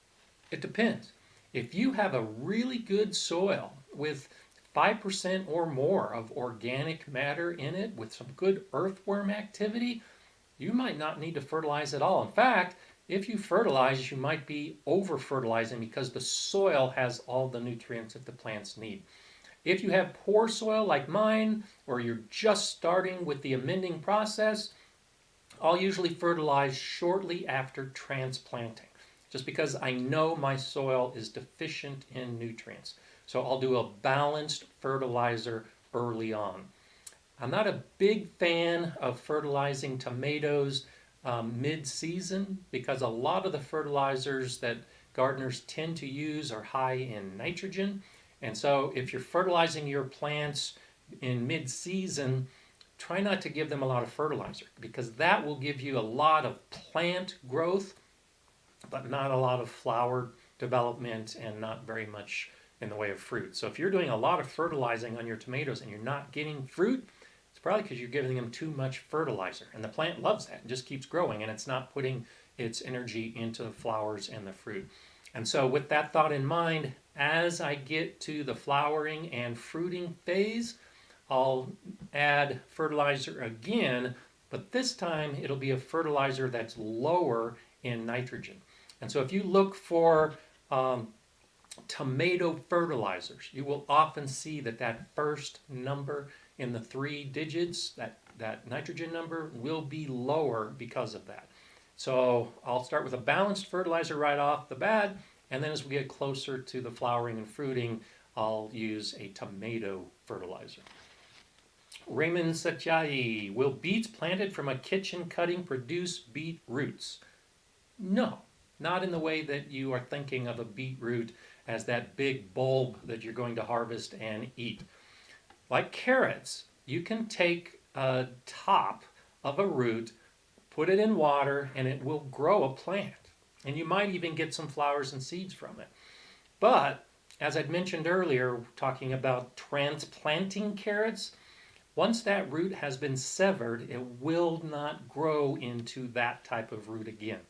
It depends. If you have a really good soil with 5% or more of organic matter in it with some good earthworm activity, you might not need to fertilize at all. In fact, if you fertilize, you might be over-fertilizing because the soil has all the nutrients that the plants need. If you have poor soil like mine, or you're just starting with the amending process, I'll usually fertilize shortly after transplanting, just because I know my soil is deficient in nutrients. So I'll do a balanced fertilizer early on. I'm not a big fan of fertilizing tomatoes mid-season, because a lot of the fertilizers that gardeners tend to use are high in nitrogen. And so if you're fertilizing your plants in mid-season, try not to give them a lot of fertilizer, because that will give you a lot of plant growth, but not a lot of flower development and not very much in the way of fruit. So if you're doing a lot of fertilizing on your tomatoes and you're not getting fruit, it's probably because you're giving them too much fertilizer. And the plant loves that and just keeps growing, and it's not putting its energy into the flowers and the fruit. And so with that thought in mind, as I get to the flowering and fruiting phase, I'll add fertilizer again, but this time it'll be a fertilizer that's lower in nitrogen. And so if you look for Tomato fertilizers. You will often see that first number in the 3 digits, that nitrogen number, will be lower because of that. So I'll start with a balanced fertilizer right off the bat, and then as we get closer to the flowering and fruiting, I'll use a tomato fertilizer. Raymond Satyai, will beets planted from a kitchen cutting produce beet roots? No, not in the way that you are thinking of a beetroot as that big bulb that you're going to harvest and eat. Like carrots, you can take a top of a root, put it in water, and it will grow a plant. And you might even get some flowers and seeds from it. But, as I'd mentioned earlier, talking about transplanting carrots, once that root has been severed, it will not grow into that type of root again.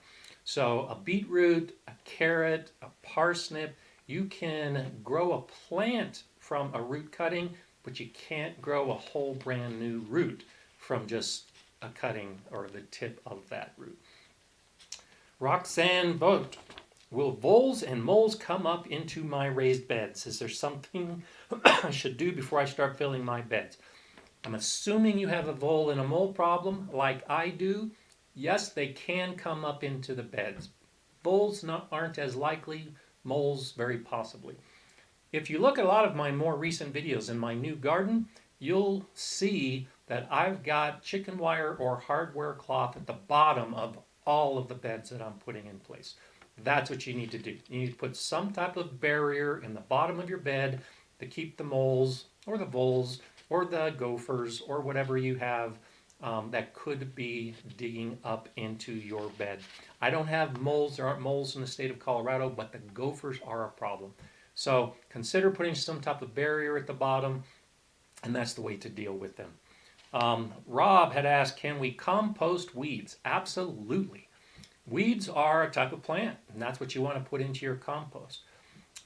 So a beetroot, a carrot, a parsnip, you can grow a plant from a root cutting, but you can't grow a whole brand new root from just a cutting or the tip of that root. Roxanne Vogt, will voles and moles come up into my raised beds? Is there something I should do before I start filling my beds? I'm assuming you have a vole and a mole problem like I do. Yes, they can come up into the beds. Voles aren't as likely, moles very possibly. If you look at a lot of my more recent videos in my new garden, you'll see that I've got chicken wire or hardware cloth at the bottom of all of the beds that I'm putting in place. That's what you need to do. You need to put some type of barrier in the bottom of your bed to keep the moles or the voles or the gophers or whatever you have that could be digging up into your bed. I don't have moles, there aren't moles in the state of Colorado, but the gophers are a problem. So consider putting some type of barrier at the bottom, and that's the way to deal with them. Rob had asked, can we compost weeds? Absolutely. Weeds are a type of plant, and that's what you want to put into your compost.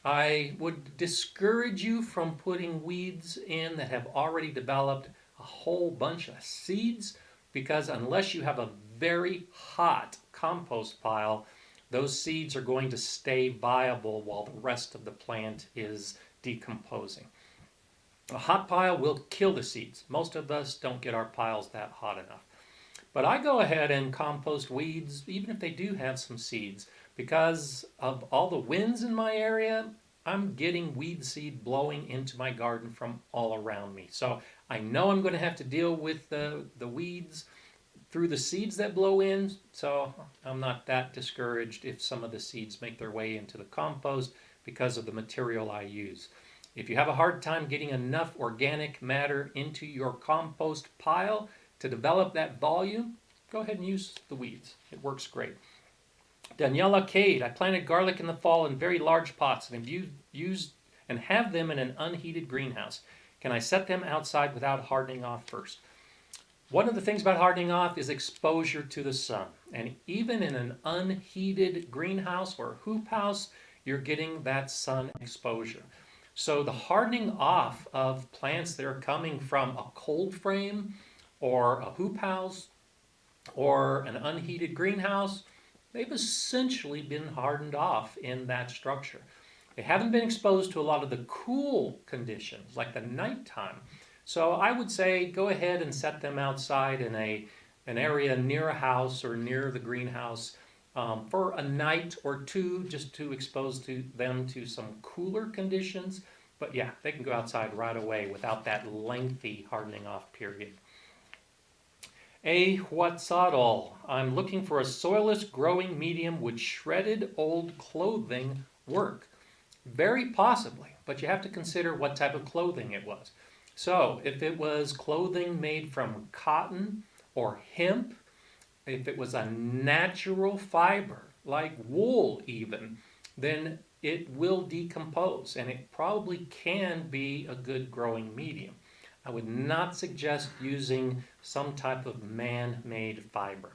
I would discourage you from putting weeds in that have already developed a whole bunch of seeds, because unless you have a very hot compost pile, those seeds are going to stay viable while the rest of the plant is decomposing. A hot pile will kill the seeds. Most of us don't get our piles that hot enough. But I go ahead and compost weeds, even if they do have some seeds. Because of all the winds in my area, I'm getting weed seed blowing into my garden from all around me. So I know I'm going to have to deal with the weeds through the seeds that blow in, so I'm not that discouraged if some of the seeds make their way into the compost because of the material I use. If you have a hard time getting enough organic matter into your compost pile to develop that volume, go ahead and use the weeds. It works great. Daniela Cade, I planted garlic in the fall in very large pots and have them in an unheated greenhouse. Can I set them outside without hardening off first? One of the things about hardening off is exposure to the sun. And even in an unheated greenhouse or hoop house, you're getting that sun exposure. So the hardening off of plants that are coming from a cold frame or a hoop house or an unheated greenhouse, they've essentially been hardened off in that structure. They haven't been exposed to a lot of the cool conditions, like the nighttime. So I would say go ahead and set them outside in an area near a house or near the greenhouse for a night or two, just to expose them to some cooler conditions. But yeah, they can go outside right away without that lengthy hardening off period. Huatzadol, I'm looking for a soilless growing medium. Would shredded old clothing work? Very possibly, but you have to consider what type of clothing it was. So if it was clothing made from cotton or hemp, if it was a natural fiber, like wool even, then it will decompose and it probably can be a good growing medium. I would not suggest using some type of man-made fiber.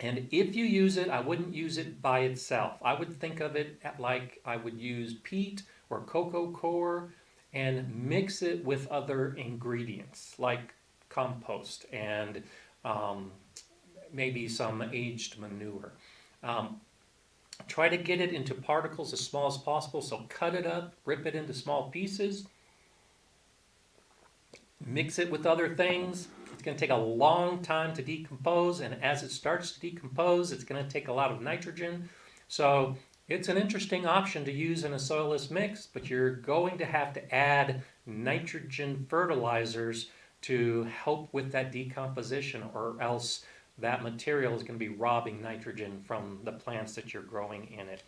And if you use it, I wouldn't use it by itself. I would think of it like I would use peat or cocoa coir and mix it with other ingredients like compost and maybe some aged manure. Try to get it into particles as small as possible, so cut it up, rip it into small pieces, mix it with other things. It's going to take a long time to decompose, and as it starts to decompose, it's going to take a lot of nitrogen. So it's an interesting option to use in a soilless mix, but you're going to have to add nitrogen fertilizers to help with that decomposition, or else that material is going to be robbing nitrogen from the plants that you're growing in it.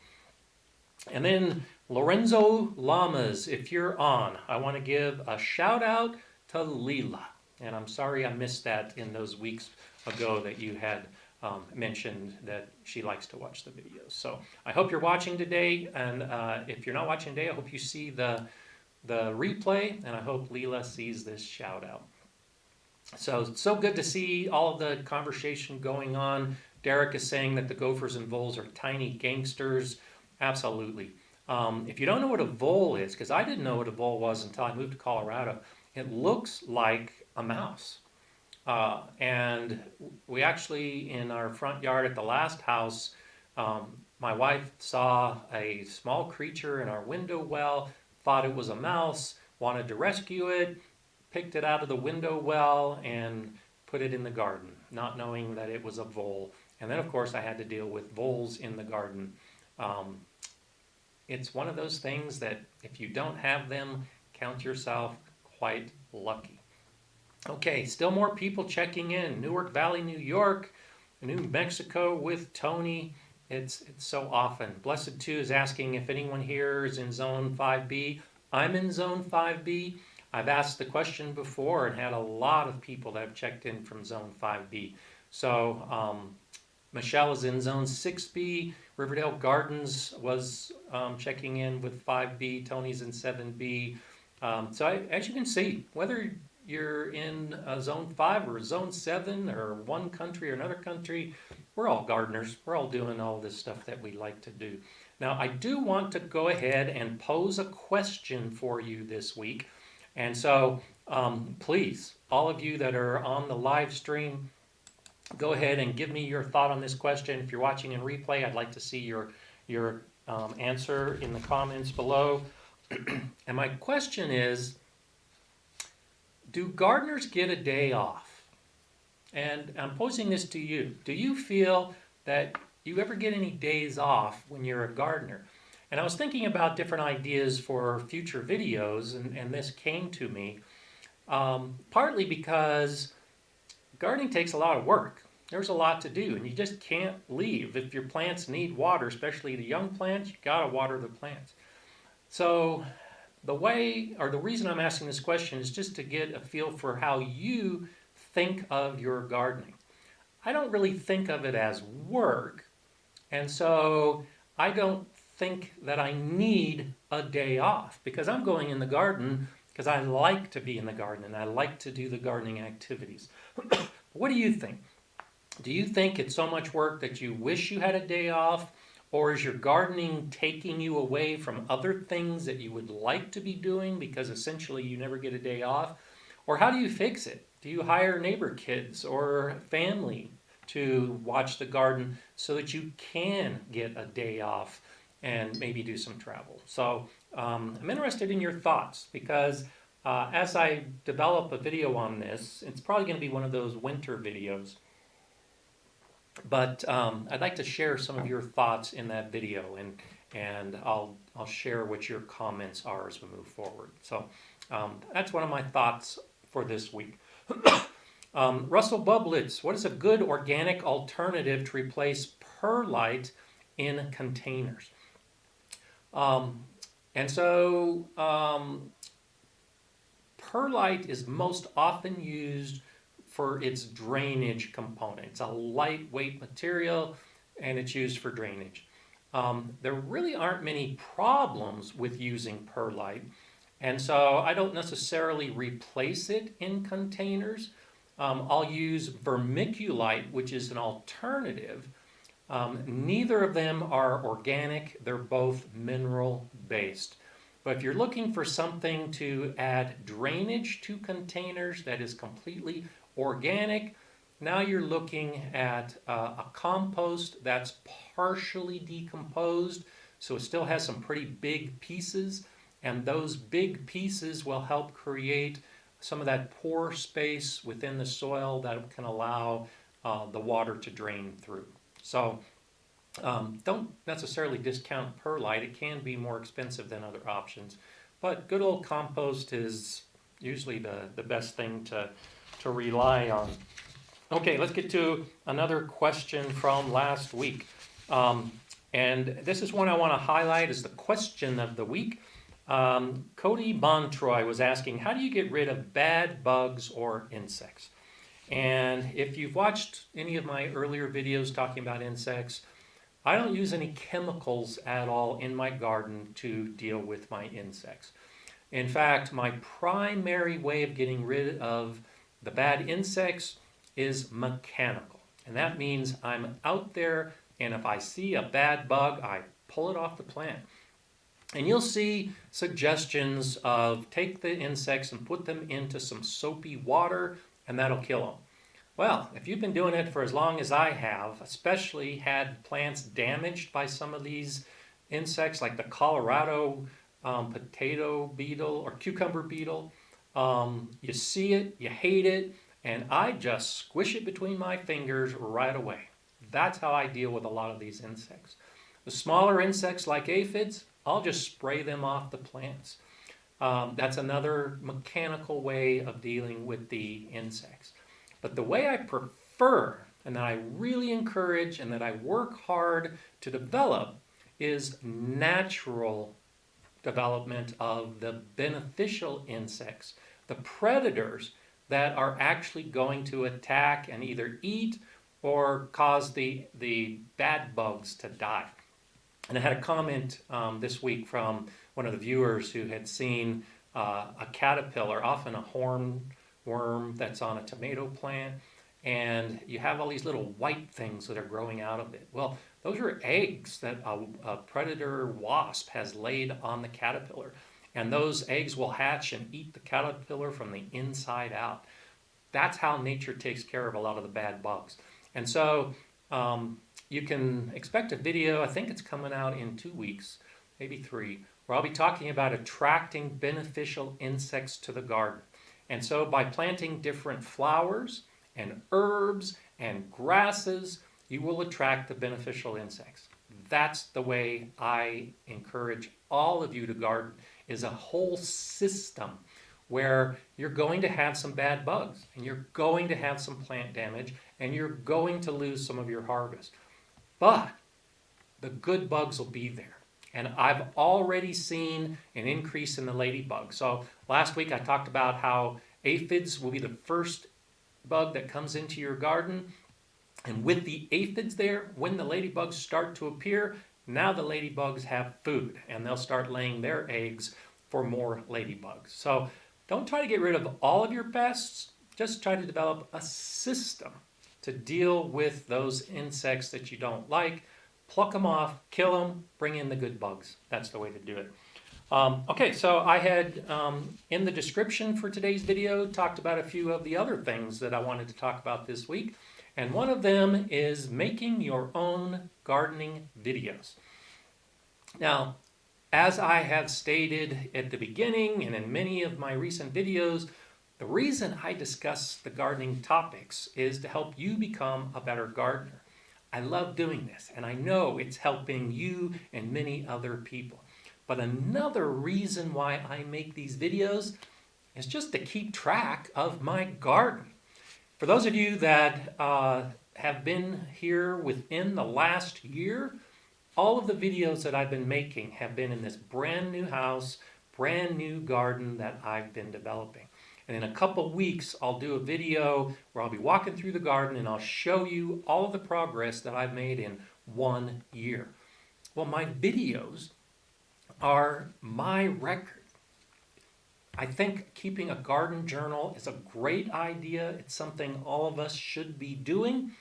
And then Lorenzo Lamas, if you're on, I want to give a shout out to Leela. And I'm sorry I missed that in those weeks ago that you had mentioned that she likes to watch the videos. So I hope you're watching today, and if you're not watching today, I hope you see the replay, and I hope Leela sees this shout out. So good to see all of the conversation going on. Derek is saying that the gophers and voles are tiny gangsters. Absolutely. If you don't know what a vole is, because I didn't know what a vole was until I moved to Colorado, it looks like a mouse. And we actually, in our front yard at the last house, my wife saw a small creature in our window well, thought it was a mouse, wanted to rescue it, picked it out of the window well, and put it in the garden, not knowing that it was a vole. And then, of course, I had to deal with voles in the garden. It's one of those things that if you don't have them, count yourself quite lucky. Okay, still more people checking in. Newark Valley, New York, New Mexico with Tony. It's so often. Blessed 2 is asking if anyone here is in Zone 5B. I'm in Zone 5B. I've asked the question before and had a lot of people that have checked in from Zone 5B. So Michelle is in Zone 6B. Riverdale Gardens was checking in with 5B. Tony's in 7B. As you can see, whether you're in Zone 5 or Zone 7 or one country or another country, we're all gardeners. We're all doing all this stuff that we like to do. Now, I do want to go ahead and pose a question for you this week. And so, please, all of you that are on the live stream, go ahead and give me your thought on this question. If you're watching in replay, I'd like to see your answer in the comments below. And my question is, do gardeners get a day off? And I'm posing this to you. Do you feel that you ever get any days off when you're a gardener? And I was thinking about different ideas for future videos, and this came to me, partly because gardening takes a lot of work. There's a lot to do, and you just can't leave. If your plants need water, especially the young plants, you gotta water the plants. So the reason I'm asking this question is just to get a feel for how you think of your gardening. I don't really think of it as work, and so I don't think that I need a day off, because I'm going in the garden because I like to be in the garden and I like to do the gardening activities. What do you think? Do you think it's so much work that you wish you had a day off? Or is your gardening taking you away from other things that you would like to be doing because essentially you never get a day off? Or how do you fix it? Do you hire neighbor kids or family to watch the garden so that you can get a day off and maybe do some travel? So I'm interested in your thoughts, because as I develop a video on this, it's probably going to be one of those winter videos. But I'd like to share some of your thoughts in that video, and I'll share what your comments are as we move forward. So that's one of my thoughts for this week. Russell Bublitz, what is a good organic alternative to replace perlite in containers? Perlite is most often used for its drainage component. It's a lightweight material, and it's used for drainage. There really aren't many problems with using perlite, and so I don't necessarily replace it in containers. I'll use vermiculite, which is an alternative. Neither of them are organic. They're both mineral-based. But if you're looking for something to add drainage to containers that is completely organic, now you're looking at a compost that's partially decomposed, so it still has some pretty big pieces, and those big pieces will help create some of that pore space within the soil that can allow the water to drain through. So don't necessarily discount perlite. It can be more expensive than other options, but good old compost is usually the best thing to rely on. Okay, let's get to another question from last week. And this is one I want to highlight as the question of the week. Cody Bontroy was asking, how do you get rid of bad bugs or insects? And if you've watched any of my earlier videos talking about insects, I don't use any chemicals at all in my garden to deal with my insects. In fact, my primary way of getting rid of the bad insects is mechanical. And that means I'm out there, and if I see a bad bug, I pull it off the plant. And you'll see suggestions of take the insects and put them into some soapy water, and that'll kill them. Well, if you've been doing it for as long as I have, especially had plants damaged by some of these insects like the Colorado potato beetle or cucumber beetle, you see it, you hate it, and I just squish it between my fingers right away. That's how I deal with a lot of these insects. The smaller insects like aphids, I'll just spray them off the plants. That's another mechanical way of dealing with the insects. But the way I prefer, and that I really encourage, and that I work hard to develop, is natural development of the beneficial insects, the predators that are actually going to attack and either eat or cause the bad bugs to die. And I had a comment this week from one of the viewers who had seen a caterpillar, often a hornworm that's on a tomato plant, and you have all these little white things that are growing out of it. Well, those are eggs that a predator wasp has laid on the caterpillar. And those eggs will hatch and eat the caterpillar from the inside out. That's how nature takes care of a lot of the bad bugs. And so you can expect a video, I think it's coming out in 2 weeks, maybe 3, where I'll be talking about attracting beneficial insects to the garden. And so by planting different flowers and herbs and grasses, you will attract the beneficial insects. That's the way I encourage all of you to garden, is a whole system where you're going to have some bad bugs, and you're going to have some plant damage, and you're going to lose some of your harvest. But the good bugs will be there. And I've already seen an increase in the ladybug. So last week I talked about how aphids will be the first bug that comes into your garden. And with the aphids there, when the ladybugs start to appear, now the ladybugs have food, and they'll start laying their eggs for more ladybugs. So don't try to get rid of all of your pests. Just try to develop a system to deal with those insects that you don't like. Pluck them off, kill them, bring in the good bugs. That's the way to do it. Okay, so I had, in the description for today's video, talked about a few of the other things that I wanted to talk about this week. And one of them is making your own gardening videos. Now, as I have stated at the beginning and in many of my recent videos, the reason I discuss the gardening topics is to help you become a better gardener. I love doing this, and I know it's helping you and many other people. But another reason why I make these videos is just to keep track of my garden. For those of you that have been here within the last year, all of the videos that I've been making have been in this brand new house, brand new garden that I've been developing. And in a couple weeks, I'll do a video where I'll be walking through the garden and I'll show you all of the progress that I've made in 1 year. Well, my videos are my record. I think keeping a garden journal is a great idea. It's something all of us should be doing.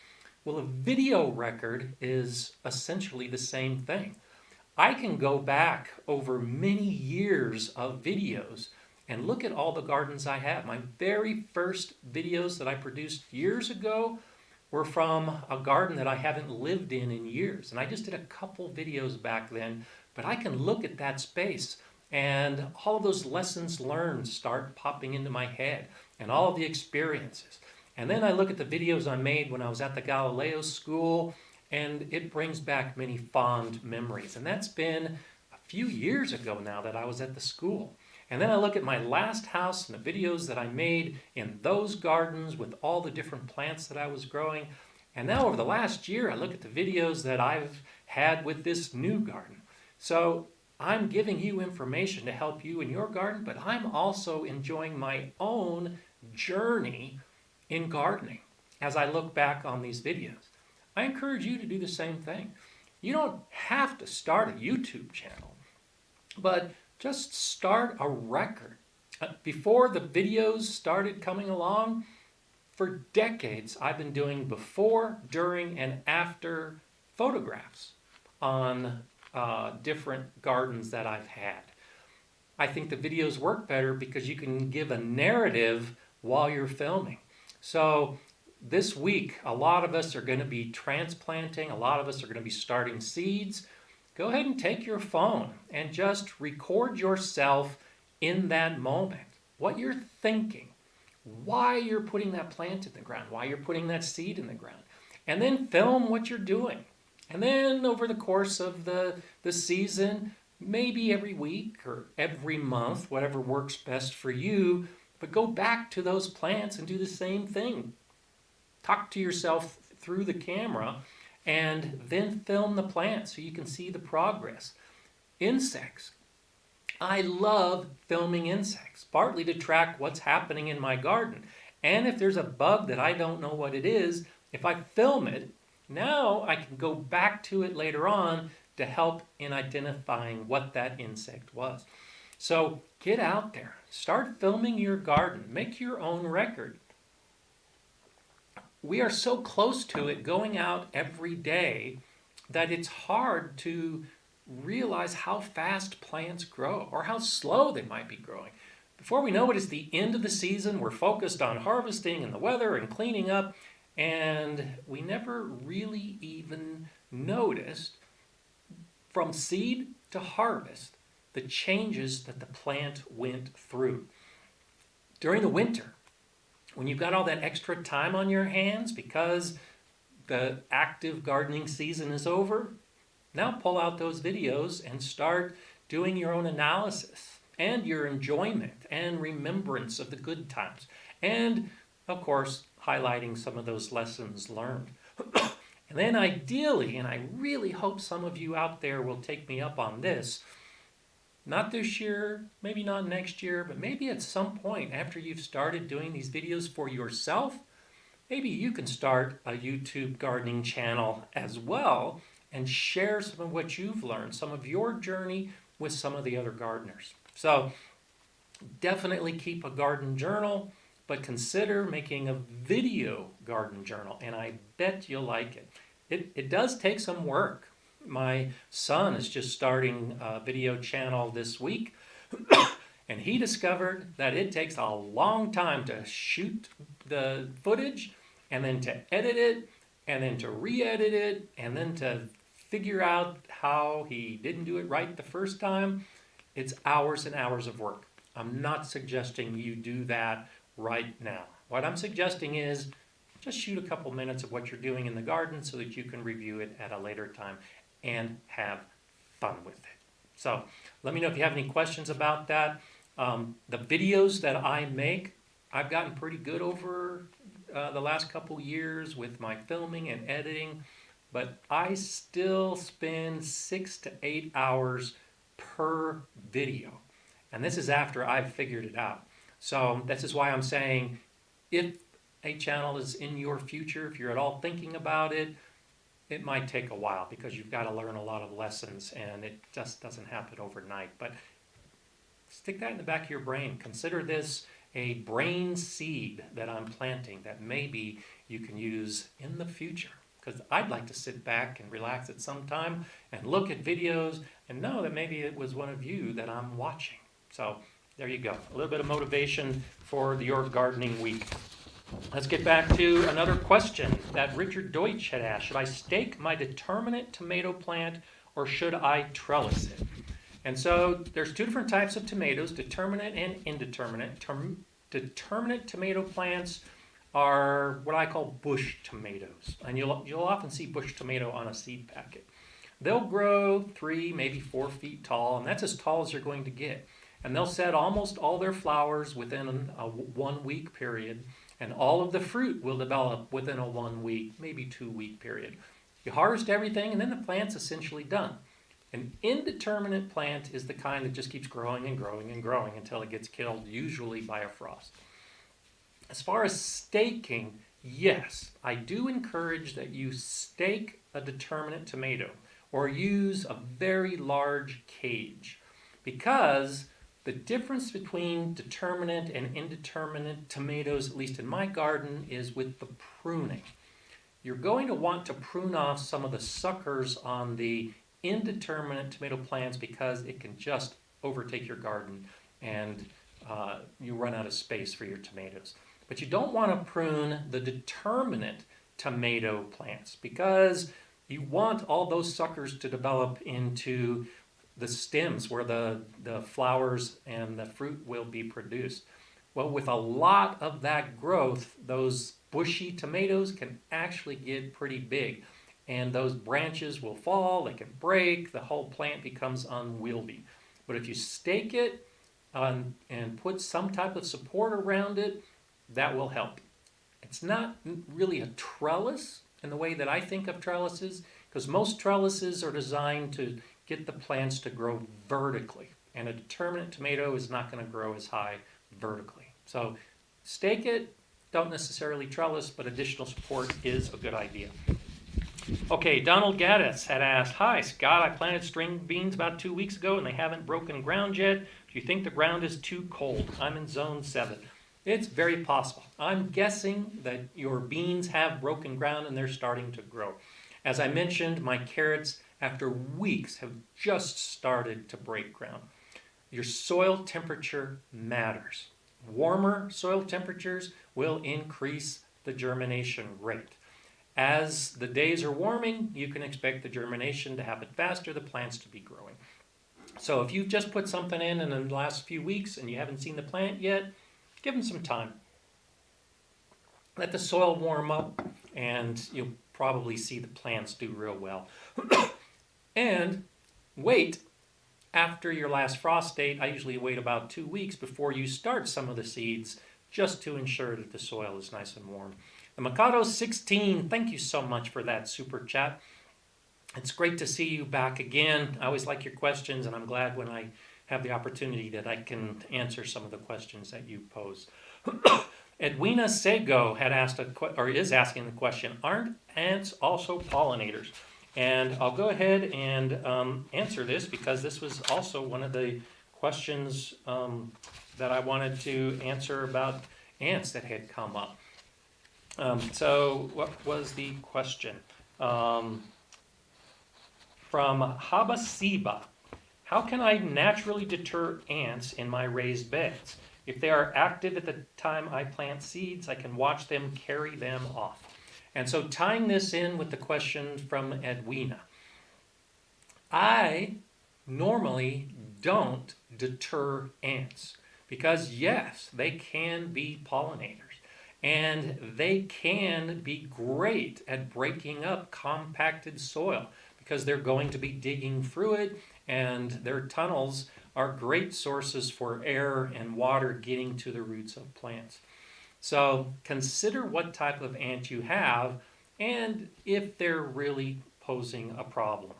Well, a video record is essentially the same thing. I can go back over many years of videos and look at all the gardens I have. My very first videos that I produced years ago were from a garden that I haven't lived in years. And I just did a couple videos back then, but I can look at that space and all of those lessons learned start popping into my head and all of the experiences. And then I look at the videos I made when I was at the Galileo School, and it brings back many fond memories. And that's been a few years ago now that I was at the school. And then I look at my last house and the videos that I made in those gardens with all the different plants that I was growing. And now over the last year, I look at the videos that I've had with this new garden. So I'm giving you information to help you in your garden, but I'm also enjoying my own journey in gardening as I look back on these videos. I encourage you to do the same thing. You don't have to start a YouTube channel, but just start a record. Before the videos started coming along, for decades I've been doing before, during, and after photographs on different gardens that I've had. I think the videos work better because you can give a narrative while you're filming. So this week, a lot of us are going to be transplanting, a lot of us are going to be starting seeds. Go ahead and take your phone and just record yourself in that moment. What you're thinking, why you're putting that plant in the ground, why you're putting that seed in the ground. And then film what you're doing. And then over the course of the season, maybe every week or every month, whatever works best for you, but go back to those plants and do the same thing. Talk to yourself through the camera and then film the plant so you can see the progress. Insects. I love filming insects, partly to track what's happening in my garden. And if there's a bug that I don't know what it is, if I film it, now I can go back to it later on to help in identifying what that insect was. So get out there, start filming your garden, make your own record. We are so close to it going out every day that it's hard to realize how fast plants grow or how slow they might be growing. Before we know it, it's the end of the season. We're focused on harvesting and the weather and cleaning up, and we never really even noticed from seed to harvest the changes that the plant went through. During the winter, when you've got all that extra time on your hands because the active gardening season is over, now pull out those videos and start doing your own analysis and your enjoyment and remembrance of the good times. And, of course, highlighting some of those lessons learned. And then ideally, and I really hope some of you out there will take me up on this, not this year, maybe not next year, but maybe at some point after you've started doing these videos for yourself, maybe you can start a YouTube gardening channel as well and share some of what you've learned, some of your journey with some of the other gardeners. So definitely keep a garden journal, but consider making a video garden journal, and I bet you'll like it. It does take some work. My son is just starting a video channel this week, and he discovered that it takes a long time to shoot the footage, and then to edit it, and then to re-edit it, and then to figure out how he didn't do it right the first time. It's hours and hours of work. I'm not suggesting you do that right now. What I'm suggesting is just shoot a couple minutes of what you're doing in the garden so that you can review it at a later time and have fun with it. So let me know if you have any questions about that. The videos that I make, I've gotten pretty good over the last couple years with my filming and editing, but I still spend 6 to 8 hours per video. And this is after I've figured it out. So this is why I'm saying if a channel is in your future, if you're at all thinking about it, it might take a while because you've got to learn a lot of lessons and it just doesn't happen overnight. But stick that in the back of your brain. Consider this a brain seed that I'm planting that maybe you can use in the future. Because I'd like to sit back and relax at some time and look at videos and know that maybe it was one of you that I'm watching. So There you go. A little bit of motivation for your gardening week. Let's get back to another question that Richard Deutsch had asked. Should I stake my determinate tomato plant or should I trellis it? And so there's two different types of tomatoes, determinate and indeterminate. Determinate tomato plants are what I call bush tomatoes. And you'll often see bush tomato on a seed packet. They'll grow 3, maybe 4 feet tall, and that's as tall as you're going to get. And they'll set almost all their flowers within a 1 week period, and all of the fruit will develop within a 1 week, maybe 2 week period. You harvest everything, and then the plant's essentially done. An indeterminate plant is the kind that just keeps growing and growing and growing until it gets killed, usually by a frost. As far as staking, yes, I do encourage that you stake a determinate tomato or use a very large cage, because the difference between determinate and indeterminate tomatoes, at least in my garden, is with the pruning. You're going to want to prune off some of the suckers on the indeterminate tomato plants because it can just overtake your garden and you run out of space for your tomatoes. But you don't want to prune the determinate tomato plants because you want all those suckers to develop into the stems where the flowers and the fruit will be produced. Well, with a lot of that growth, those bushy tomatoes can actually get pretty big. And those branches will fall, they can break, the whole plant becomes unwieldy. But if you stake it and put some type of support around it, that will help. It's not really a trellis in the way that I think of trellises, because most trellises are designed to get the plants to grow vertically, and a determinate tomato is not going to grow as high vertically. So stake it, don't necessarily trellis, but additional support is a good idea. Okay, Donald Gaddis had asked, hi Scott, I planted string beans about 2 weeks ago and they haven't broken ground yet. Do you think the ground is too cold? I'm in zone 7. It's very possible. I'm guessing that your beans have broken ground and they're starting to grow. As I mentioned, my carrots, after weeks, have just started to break ground. Your soil temperature matters. Warmer soil temperatures will increase the germination rate. As the days are warming, you can expect the germination to happen faster, the plants to be growing. So if you've just put something in the last few weeks and you haven't seen the plant yet, give them some time. Let the soil warm up and you'll probably see the plants do real well. And wait after your last frost date. I usually wait about 2 weeks before you start some of the seeds, just to ensure that the soil is nice and warm. The Mikado 16, thank you so much for that super chat. It's great to see you back again. I always like your questions, and I'm glad when I have the opportunity that I can answer some of the questions that you pose. Edwina Sego had asked is asking the question, aren't ants also pollinators? And I'll go ahead and answer this because this was also one of the questions that I wanted to answer about ants that had come up. So what was the question? From Habasiba. How can I naturally deter ants in my raised beds? If they are active at the time I plant seeds, I can watch them carry them off. And so tying this in with the question from Edwina, I normally don't deter ants because yes, they can be pollinators and they can be great at breaking up compacted soil because they're going to be digging through it, and their tunnels are great sources for air and water getting to the roots of plants. So consider what type of ant you have and if they're really posing a problem.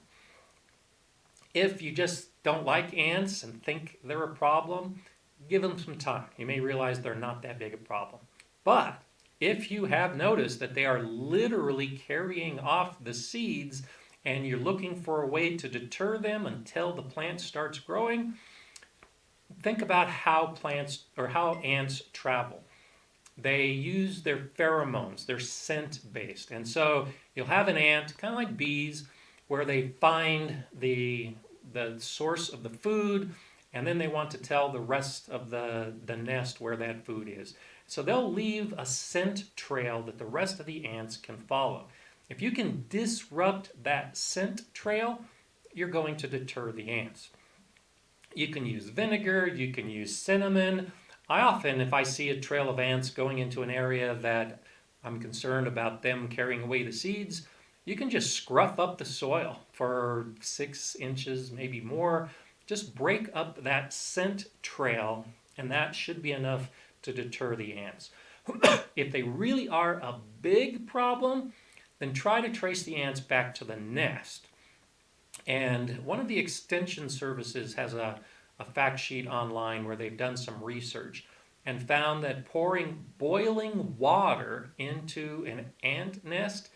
If you just don't like ants and think they're a problem, give them some time. You may realize they're not that big a problem. But if you have noticed that they are literally carrying off the seeds and you're looking for a way to deter them until the plant starts growing, think about how ants travel. They use their pheromones, they're scent-based. And so you'll have an ant, kind of like bees, where they find the source of the food and then they want to tell the rest of the nest where that food is. So they'll leave a scent trail that the rest of the ants can follow. If you can disrupt that scent trail, you're going to deter the ants. You can use vinegar, you can use cinnamon. I often, if I see a trail of ants going into an area that I'm concerned about them carrying away the seeds, you can just scruff up the soil for 6 inches, maybe more. Just break up that scent trail, and that should be enough to deter the ants. If they really are a big problem, then try to trace the ants back to the nest. And one of the extension services has a fact sheet online where they've done some research and found that pouring boiling water into an ant nest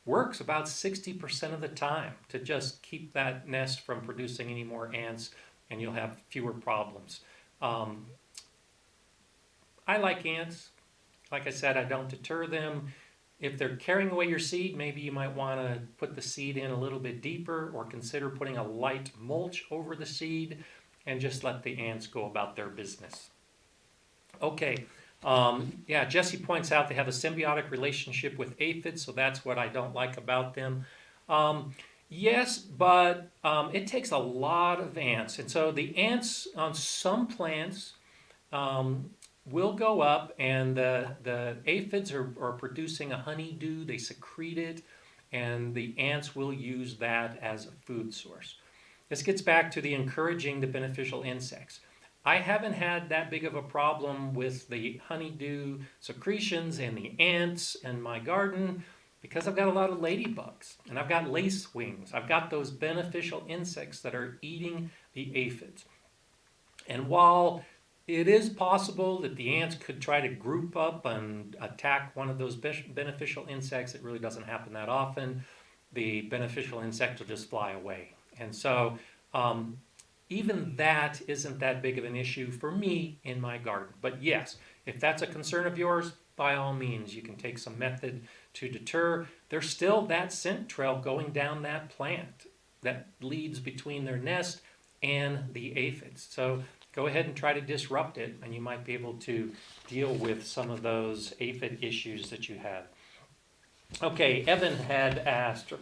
works about 60% of the time to just keep that nest from producing any more ants, and you'll have fewer problems. I like ants. Like I said, I don't deter them. If they're carrying away your seed, maybe you might want to put the seed in a little bit deeper, or consider putting a light mulch over the seed and just let the ants go about their business. Okay, yeah, Jesse points out they have a symbiotic relationship with aphids, so that's what I don't like about them. Yes, but it takes a lot of ants. And so the ants on some plants will go up, and the aphids are producing a honeydew. They secrete it, and the ants will use that as a food source. This gets back to the encouraging the beneficial insects. I haven't had that big of a problem with the honeydew secretions and the ants in my garden because I've got a lot of ladybugs and I've got lacewings. I've got those beneficial insects that are eating the aphids. And while it is possible that the ants could try to group up and attack one of those beneficial insects, it really doesn't happen that often. The beneficial insect will just fly away. And so even that isn't that big of an issue for me in my garden. But yes, if that's a concern of yours, by all means, you can take some method to deter. There's still that scent trail going down that plant that leads between their nest and the aphids. So go ahead and try to disrupt it, and you might be able to deal with some of those aphid issues that you have. Okay, Evan had asked,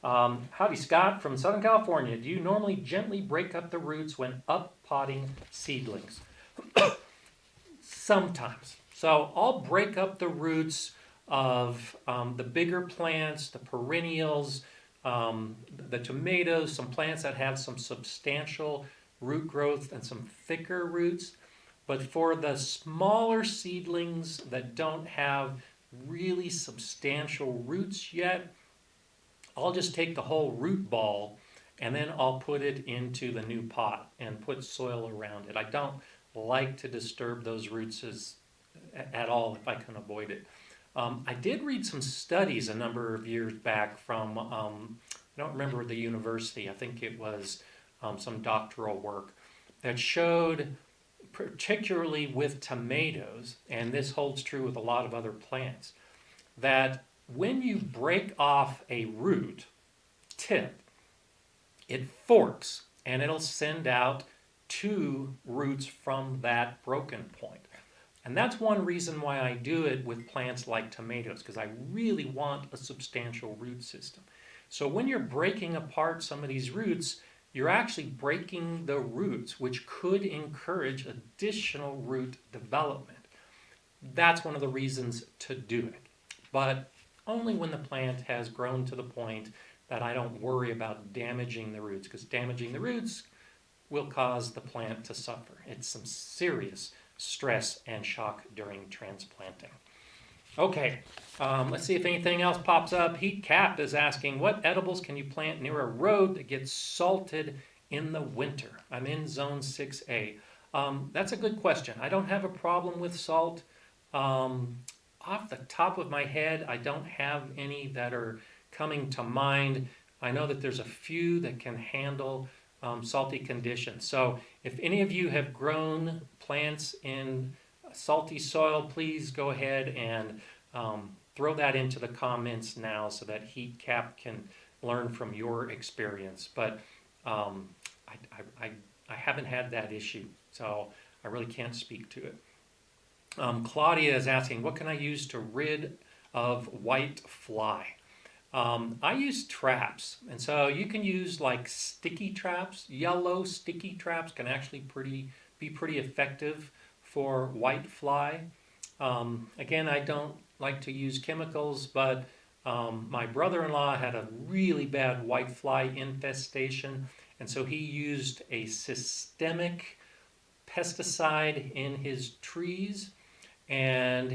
howdy Scott from Southern California, do you normally gently break up the roots when uppotting seedlings? Sometimes. So I'll break up the roots of the bigger plants, the perennials, the tomatoes, some plants that have some substantial root growth and some thicker roots. But for the smaller seedlings that don't have really substantial roots yet, I'll just take the whole root ball and then I'll put it into the new pot and put soil around it. I don't like to disturb those roots at all if I can avoid it. I did read some studies a number of years back from, I don't remember the university, I think it was some doctoral work, that showed, particularly with tomatoes, and this holds true with a lot of other plants, that when you break off a root tip, it forks and it'll send out 2 roots from that broken point. And that's one reason why I do it with plants like tomatoes, because I really want a substantial root system. So when you're breaking apart some of these roots, you're actually breaking the roots, which could encourage additional root development. That's one of the reasons to do it. But only when the plant has grown to the point that I don't worry about damaging the roots, because damaging the roots will cause the plant to suffer. It's some serious stress and shock during transplanting. Okay, let's see if anything else pops up. Heat Cap is asking, what edibles can you plant near a road that gets salted in the winter? I'm in zone 6A. That's a good question. I don't have a problem with salt. Off the top of my head, I don't have any that are coming to mind. I know that there's a few that can handle salty conditions. So if any of you have grown plants in salty soil, please go ahead and throw that into the comments now so that Heat Cap can learn from your experience. But I I haven't had that issue, so I really can't speak to it. Claudia is asking, what can I use to rid of white fly? I use traps, and so you can use like sticky traps. Yellow sticky traps can actually be pretty effective for white fly. Again, I don't like to use chemicals, but my brother-in-law had a really bad white fly infestation, and so he used a systemic pesticide in his trees, and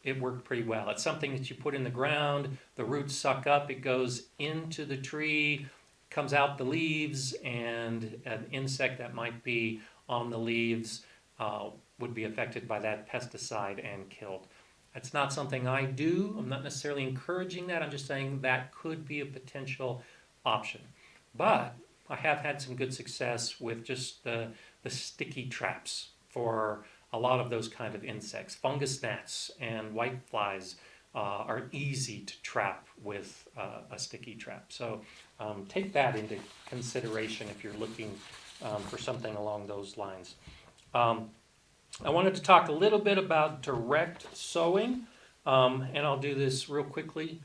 it worked pretty well. It's something that you put in the ground, the roots suck up, it goes into the tree, comes out the leaves, and an insect that might be on the leaves would be affected by that pesticide and killed. That's not something I do. I'm not necessarily encouraging that. I'm just saying that could be a potential option. But I have had some good success with just the sticky traps for a lot of those kind of insects. Fungus gnats and white flies are easy to trap with a sticky trap. So take that into consideration if you're looking for something along those lines. I wanted to talk a little bit about direct sowing, and I'll do this real quickly.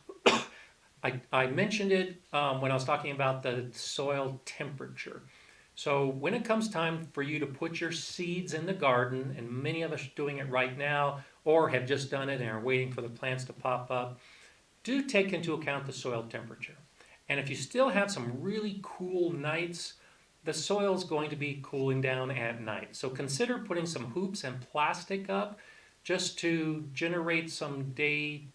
I mentioned it when I was talking about the soil temperature. So when it comes time for you to put your seeds in the garden, and many of us are doing it right now or have just done it and are waiting for the plants to pop up, do take into account the soil temperature. And if you still have some really cool nights, the soil is going to be cooling down at night. So consider putting some hoops and plastic up just to generate some day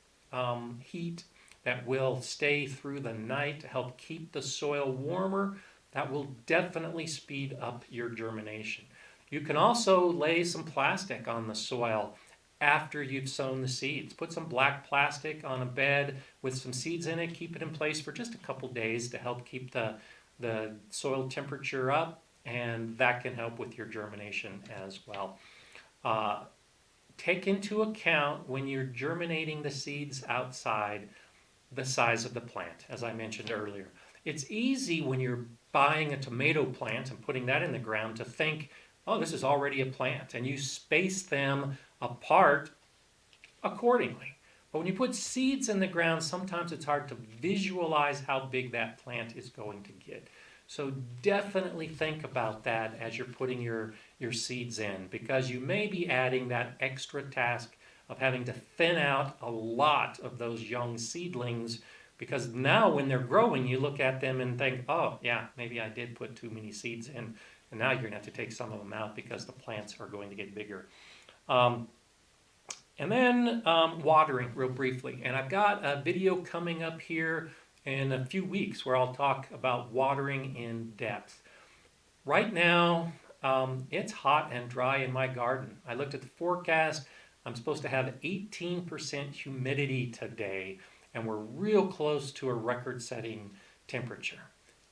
heat that will stay through the night to help keep the soil warmer. That will definitely speed up your germination. You can also lay some plastic on the soil after you've sown the seeds. Put some black plastic on a bed with some seeds in it. Keep it in place for just a couple days to help keep the soil temperature up, and that can help with your germination as well. Take into account when you're germinating the seeds outside the size of the plant, as I mentioned earlier. It's easy when you're buying a tomato plant and putting that in the ground to think, oh, this is already a plant, and you space them apart accordingly. But when you put seeds in the ground, sometimes it's hard to visualize how big that plant is going to get. So definitely think about that as you're putting your seeds in, because you may be adding that extra task of having to thin out a lot of those young seedlings, because now when they're growing, you look at them and think, oh, yeah, maybe I did put too many seeds in, and now you're going to have to take some of them out because the plants are going to get bigger. And then watering real briefly. And I've got a video coming up here in a few weeks where I'll talk about watering in depth. Right now, it's hot and dry in my garden. I looked at the forecast. I'm supposed to have 18% humidity today, and we're real close to a record-setting temperature.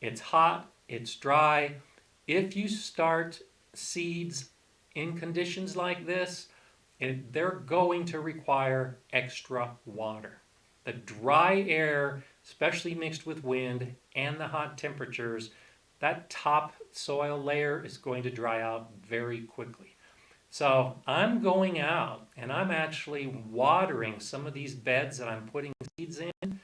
It's hot, it's dry. If you start seeds in conditions like this, they're going to require extra water. The dry air, especially mixed with wind and the hot temperatures, that top soil layer is going to dry out very quickly. So I'm going out and I'm actually watering some of these beds that I'm putting seeds in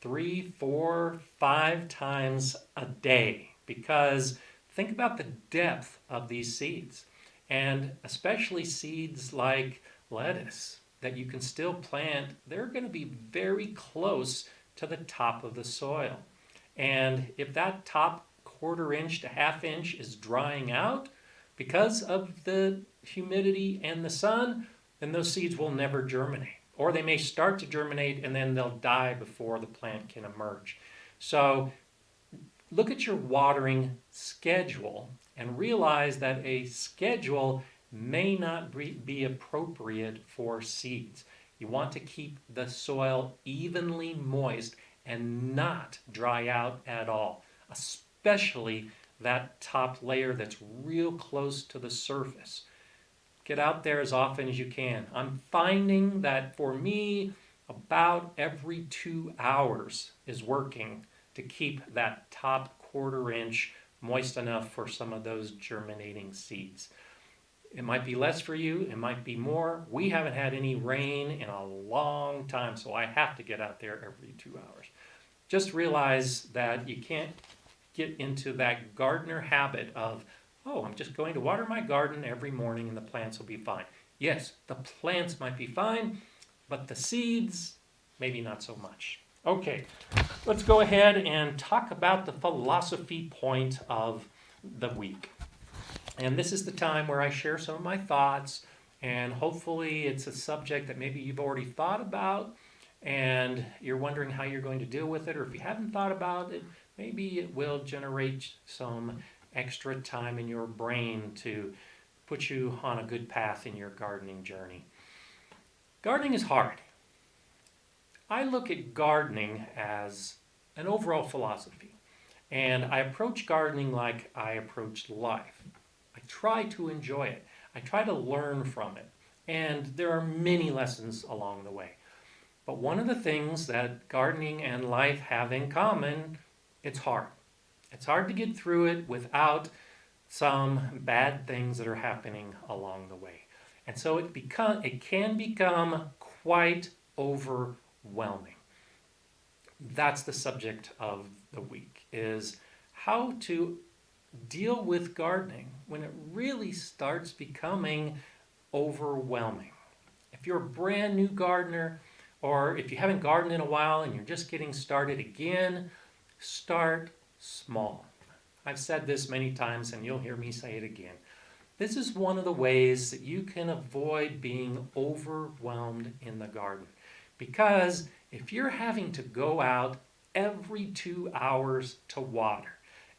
3, 4, 5 times a day, because think about the depth of these seeds. And especially seeds like lettuce that you can still plant, they're going to be very close to the top of the soil. And if that top 1/4 inch to 1/2 inch is drying out because of the humidity and the sun, then those seeds will never germinate. Or they may start to germinate and then they'll die before the plant can emerge. So look at your watering schedule and realize that a schedule may not be appropriate for seeds. You want to keep the soil evenly moist and not dry out at all, especially that top layer that's real close to the surface. Get out there as often as you can. I'm finding that for me, about every 2 hours is working to keep that top 1/4 inch moist enough for some of those germinating seeds. It might be less for you, it might be more. We haven't had any rain in a long time, so I have to get out there every 2 hours. Just realize that you can't get into that gardener habit of, oh, I'm just going to water my garden every morning and the plants will be fine. Yes, the plants might be fine, but the seeds, maybe not so much. Okay, let's go ahead and talk about the philosophy point of the week. And this is the time where I share some of my thoughts, and hopefully it's a subject that maybe you've already thought about and you're wondering how you're going to deal with it, or if you haven't thought about it, maybe it will generate some extra time in your brain to put you on a good path in your gardening journey. Gardening is hard. I look at gardening as an overall philosophy, and I approach gardening like I approach life. I try to enjoy it. I try to learn from it, and there are many lessons along the way. But one of the things that gardening and life have in common, it's hard. It's hard to get through it without some bad things that are happening along the way. And so it can become quite overwhelming. That's the subject of the week, is how to deal with gardening when it really starts becoming overwhelming. If you're a brand new gardener, or if you haven't gardened in a while and you're just getting started again, start small. I've said this many times and you'll hear me say it again. This is one of the ways that you can avoid being overwhelmed in the garden. Because if you're having to go out every 2 hours to water,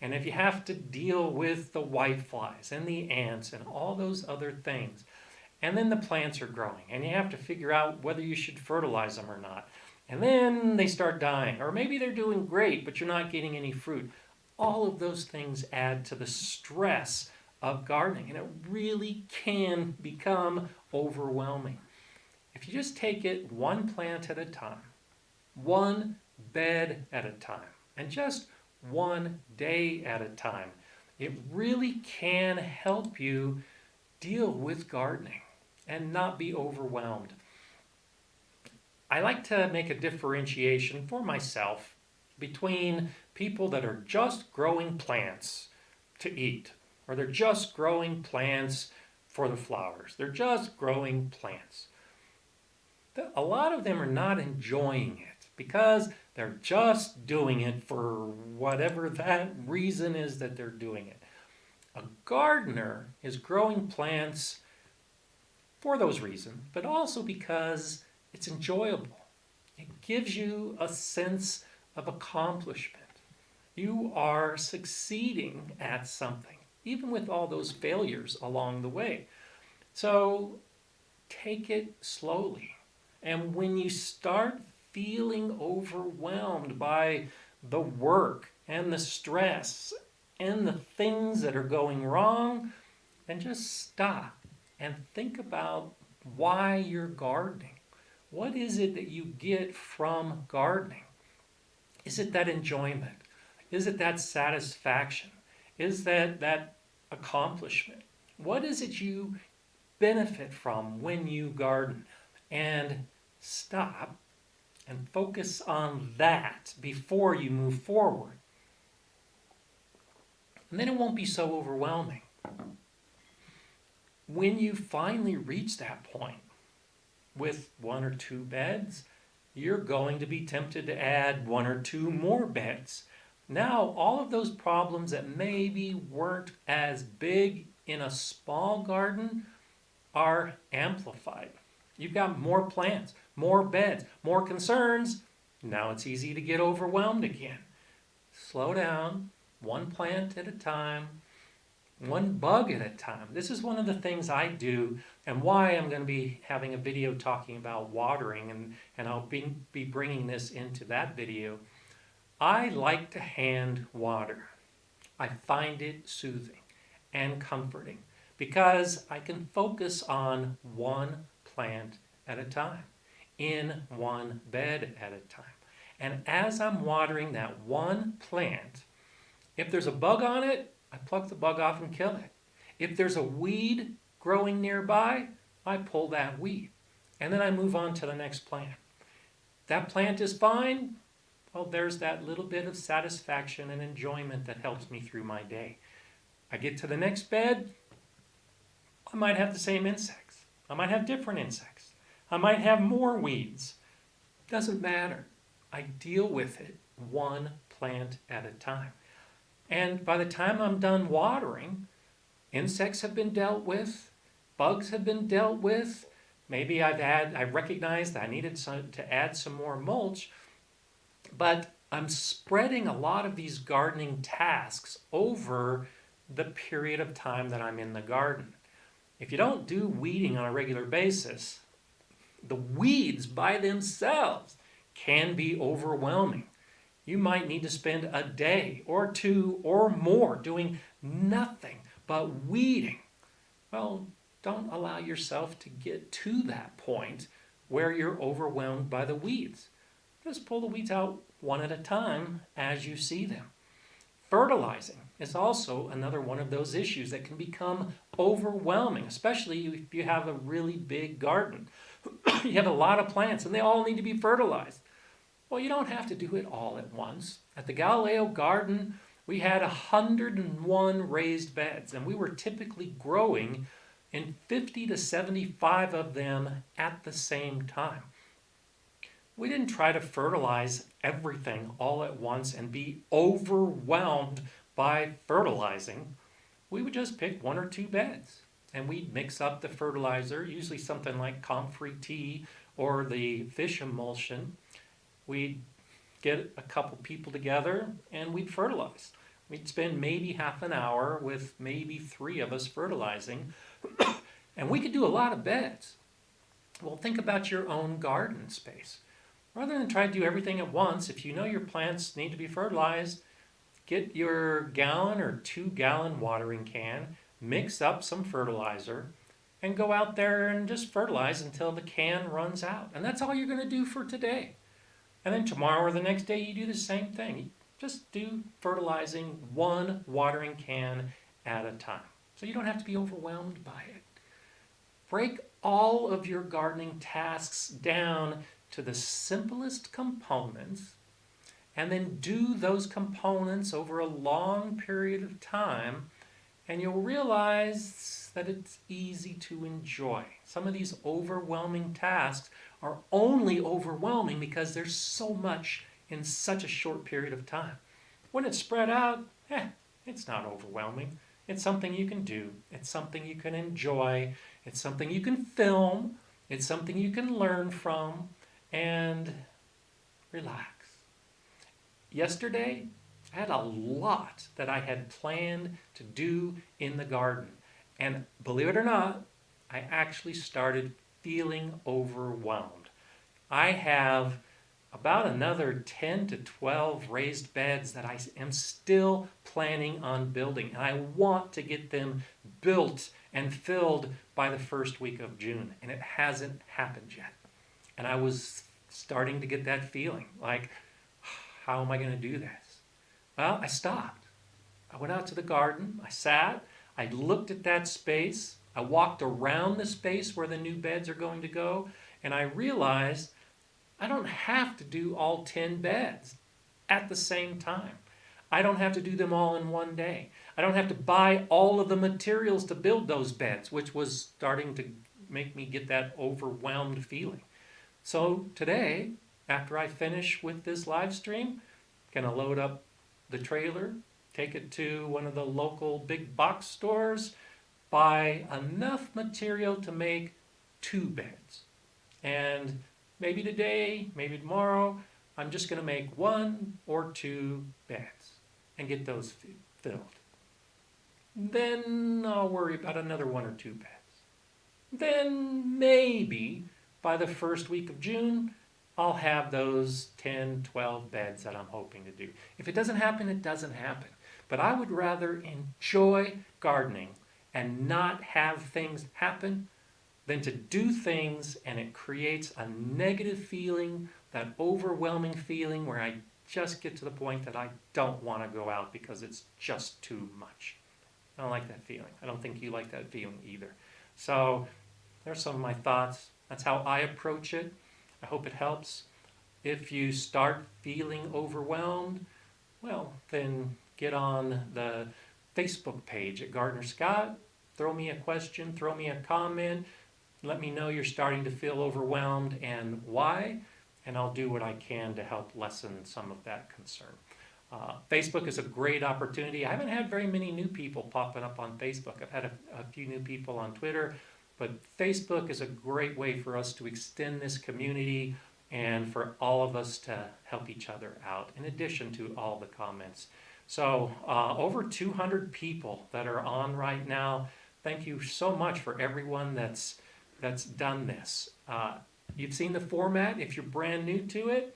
and if you have to deal with the whiteflies and the ants and all those other things, and then the plants are growing, and you have to figure out whether you should fertilize them or not, and then they start dying, or maybe they're doing great, but you're not getting any fruit. All of those things add to the stress of gardening, and it really can become overwhelming. If you just take it one plant at a time, one bed at a time, and just one day at a time, it really can help you deal with gardening and not be overwhelmed. I like to make a differentiation for myself between people that are just growing plants to eat, or they're just growing plants for the flowers. They're just growing plants. A lot of them are not enjoying it because they're just doing it for whatever that reason is that they're doing it. A gardener is growing plants for those reasons, but also because it's enjoyable. It gives you a sense of accomplishment. You are succeeding at something, even with all those failures along the way. So take it slowly. And when you start feeling overwhelmed by the work and the stress and the things that are going wrong, then just stop and think about why you're gardening. What is it that you get from gardening? Is it that enjoyment? Is it that satisfaction? Is that accomplishment? What is it you benefit from when you garden? And stop and focus on that before you move forward. And then it won't be so overwhelming. When you finally reach that point with 1 or 2 beds, you're going to be tempted to add 1 or 2 more beds. Now, all of those problems that maybe weren't as big in a small garden are amplified. You've got more plants, more beds, more concerns. Now it's easy to get overwhelmed again. Slow down, 1 plant at a time, 1 bug at a time. This is one of the things I do, and why I'm going to be having a video talking about watering, and I'll be bringing this into that video. I like to hand water. I find it soothing and comforting because I can focus on 1 plant at a time, in 1 bed at a time. And as I'm watering that 1 plant, If there's a bug on it, I pluck the bug off and kill it. If there's a weed growing nearby, I pull that weed. And then I move on to the next plant. That plant is fine. Well, there's that little bit of satisfaction and enjoyment that helps me through my day. I get to the next bed, I might have the same insects. I might have different insects. I might have more weeds. Doesn't matter. I deal with it one plant at a time. And by the time I'm done watering, insects have been dealt with, bugs have been dealt with. Maybe I recognized that I needed to add some more mulch, but I'm spreading a lot of these gardening tasks over the period of time that I'm in the garden. If you don't do weeding on a regular basis, the weeds by themselves can be overwhelming. You might need to spend a day or two or more doing nothing but weeding. Well, don't allow yourself to get to that point where you're overwhelmed by the weeds. Just pull the weeds out one at a time as you see them. Fertilizing is also another one of those issues that can become overwhelming, especially if you have a really big garden. You have a lot of plants and they all need to be fertilized. Well, you don't have to do it all at once. At the Galileo garden, we had 101 raised beds, and we were typically growing in 50 to 75 of them at the same time. We didn't try to fertilize everything all at once and be overwhelmed by fertilizing. We would just pick one or two beds, and we'd mix up the fertilizer, usually something like comfrey tea or the fish emulsion. We'd get a couple people together and we'd fertilize. We'd spend maybe half an hour with maybe 3 of us fertilizing, and we could do a lot of beds. Well, think about your own garden space. Rather than try to do everything at once, if you know your plants need to be fertilized, get your gallon or 2-gallon watering can, mix up some fertilizer, and go out there and just fertilize until the can runs out. And that's all you're going to do for today. And then tomorrow or the next day, you do the same thing. Just do fertilizing 1 watering can at a time. So you don't have to be overwhelmed by it. Break all of your gardening tasks down to the simplest components, and then do those components over a long period of time, and you'll realize that it's easy to enjoy. Some of these overwhelming tasks are only overwhelming because there's so much in such a short period of time. When it's spread out, it's not overwhelming. It's something you can do. It's something you can enjoy. It's something you can film. It's something you can learn from and relax. Yesterday, I had a lot that I had planned to do in the garden. And believe it or not, I actually started feeling overwhelmed. I have about another 10 to 12 raised beds that I am still planning on building. And I want to get them built and filled by the first week of June. And it hasn't happened yet. And I was starting to get that feeling like, how am I going to do this? Well, I stopped. I went out to the garden. I sat. I looked at that space. I walked around the space where the new beds are going to go. And I realized I don't have to do all 10 beds at the same time. I don't have to do them all in one day. I don't have to buy all of the materials to build those beds, which was starting to make me get that overwhelmed feeling. So today, after I finish with this live stream, I'm going to load up the trailer, take it to one of the local big box stores, buy enough material to make 2 beds. And maybe today, maybe tomorrow, I'm just going to make 1 or 2 beds and get those filled. Then I'll worry about another 1 or 2 beds. Then maybe by the first week of June, I'll have those 10, 12 beds that I'm hoping to do. If it doesn't happen, it doesn't happen. But I would rather enjoy gardening and not have things happen than to do things and it creates a negative feeling, that overwhelming feeling where I just get to the point that I don't want to go out because it's just too much. I don't like that feeling. I don't think you like that feeling either. So there's some of my thoughts. That's how I approach it. I hope it helps. If you start feeling overwhelmed, well, then get on the Facebook page at Gardner Scott. Throw me a question, throw me a comment. Let me know you're starting to feel overwhelmed and why, and I'll do what I can to help lessen some of that concern. Facebook is a great opportunity. I haven't had very many new people popping up on Facebook. I've had a few new people on Twitter, but Facebook is a great way for us to extend this community and for all of us to help each other out, in addition to all the comments. So over 200 people that are on right now. Thank you so much for everyone that's done this. You've seen the format. If you're brand new to it,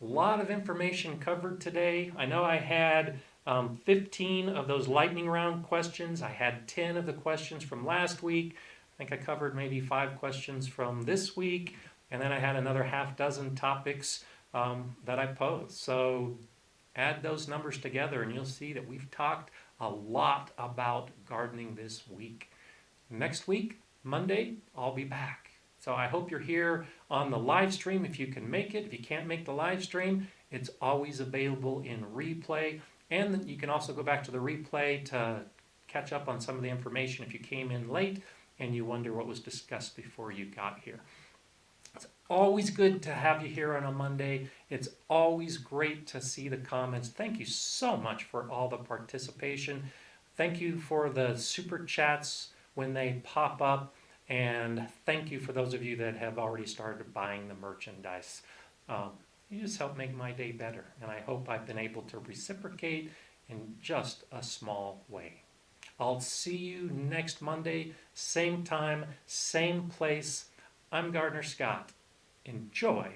a lot of information covered today. I know I had 15 of those lightning round questions. I had 10 of the questions from last week. I think I covered maybe 5 questions from this week. And then I had another half dozen topics that I posed. So add those numbers together and you'll see that we've talked a lot about gardening this week. Next week, Monday, I'll be back. So I hope you're here on the live stream if you can make it. If you can't make the live stream, it's always available in replay. And you can also go back to the replay to catch up on some of the information if you came in late and you wonder what was discussed before you got here. It's always good to have you here on a Monday. It's always great to see the comments. Thank you so much for all the participation. Thank you for the super chats when they pop up. And thank you for those of you that have already started buying the merchandise. You just help make my day better. And I hope I've been able to reciprocate in just a small way. I'll see you next Monday, same time, same place. I'm Gardner Scott. Enjoy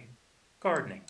gardening.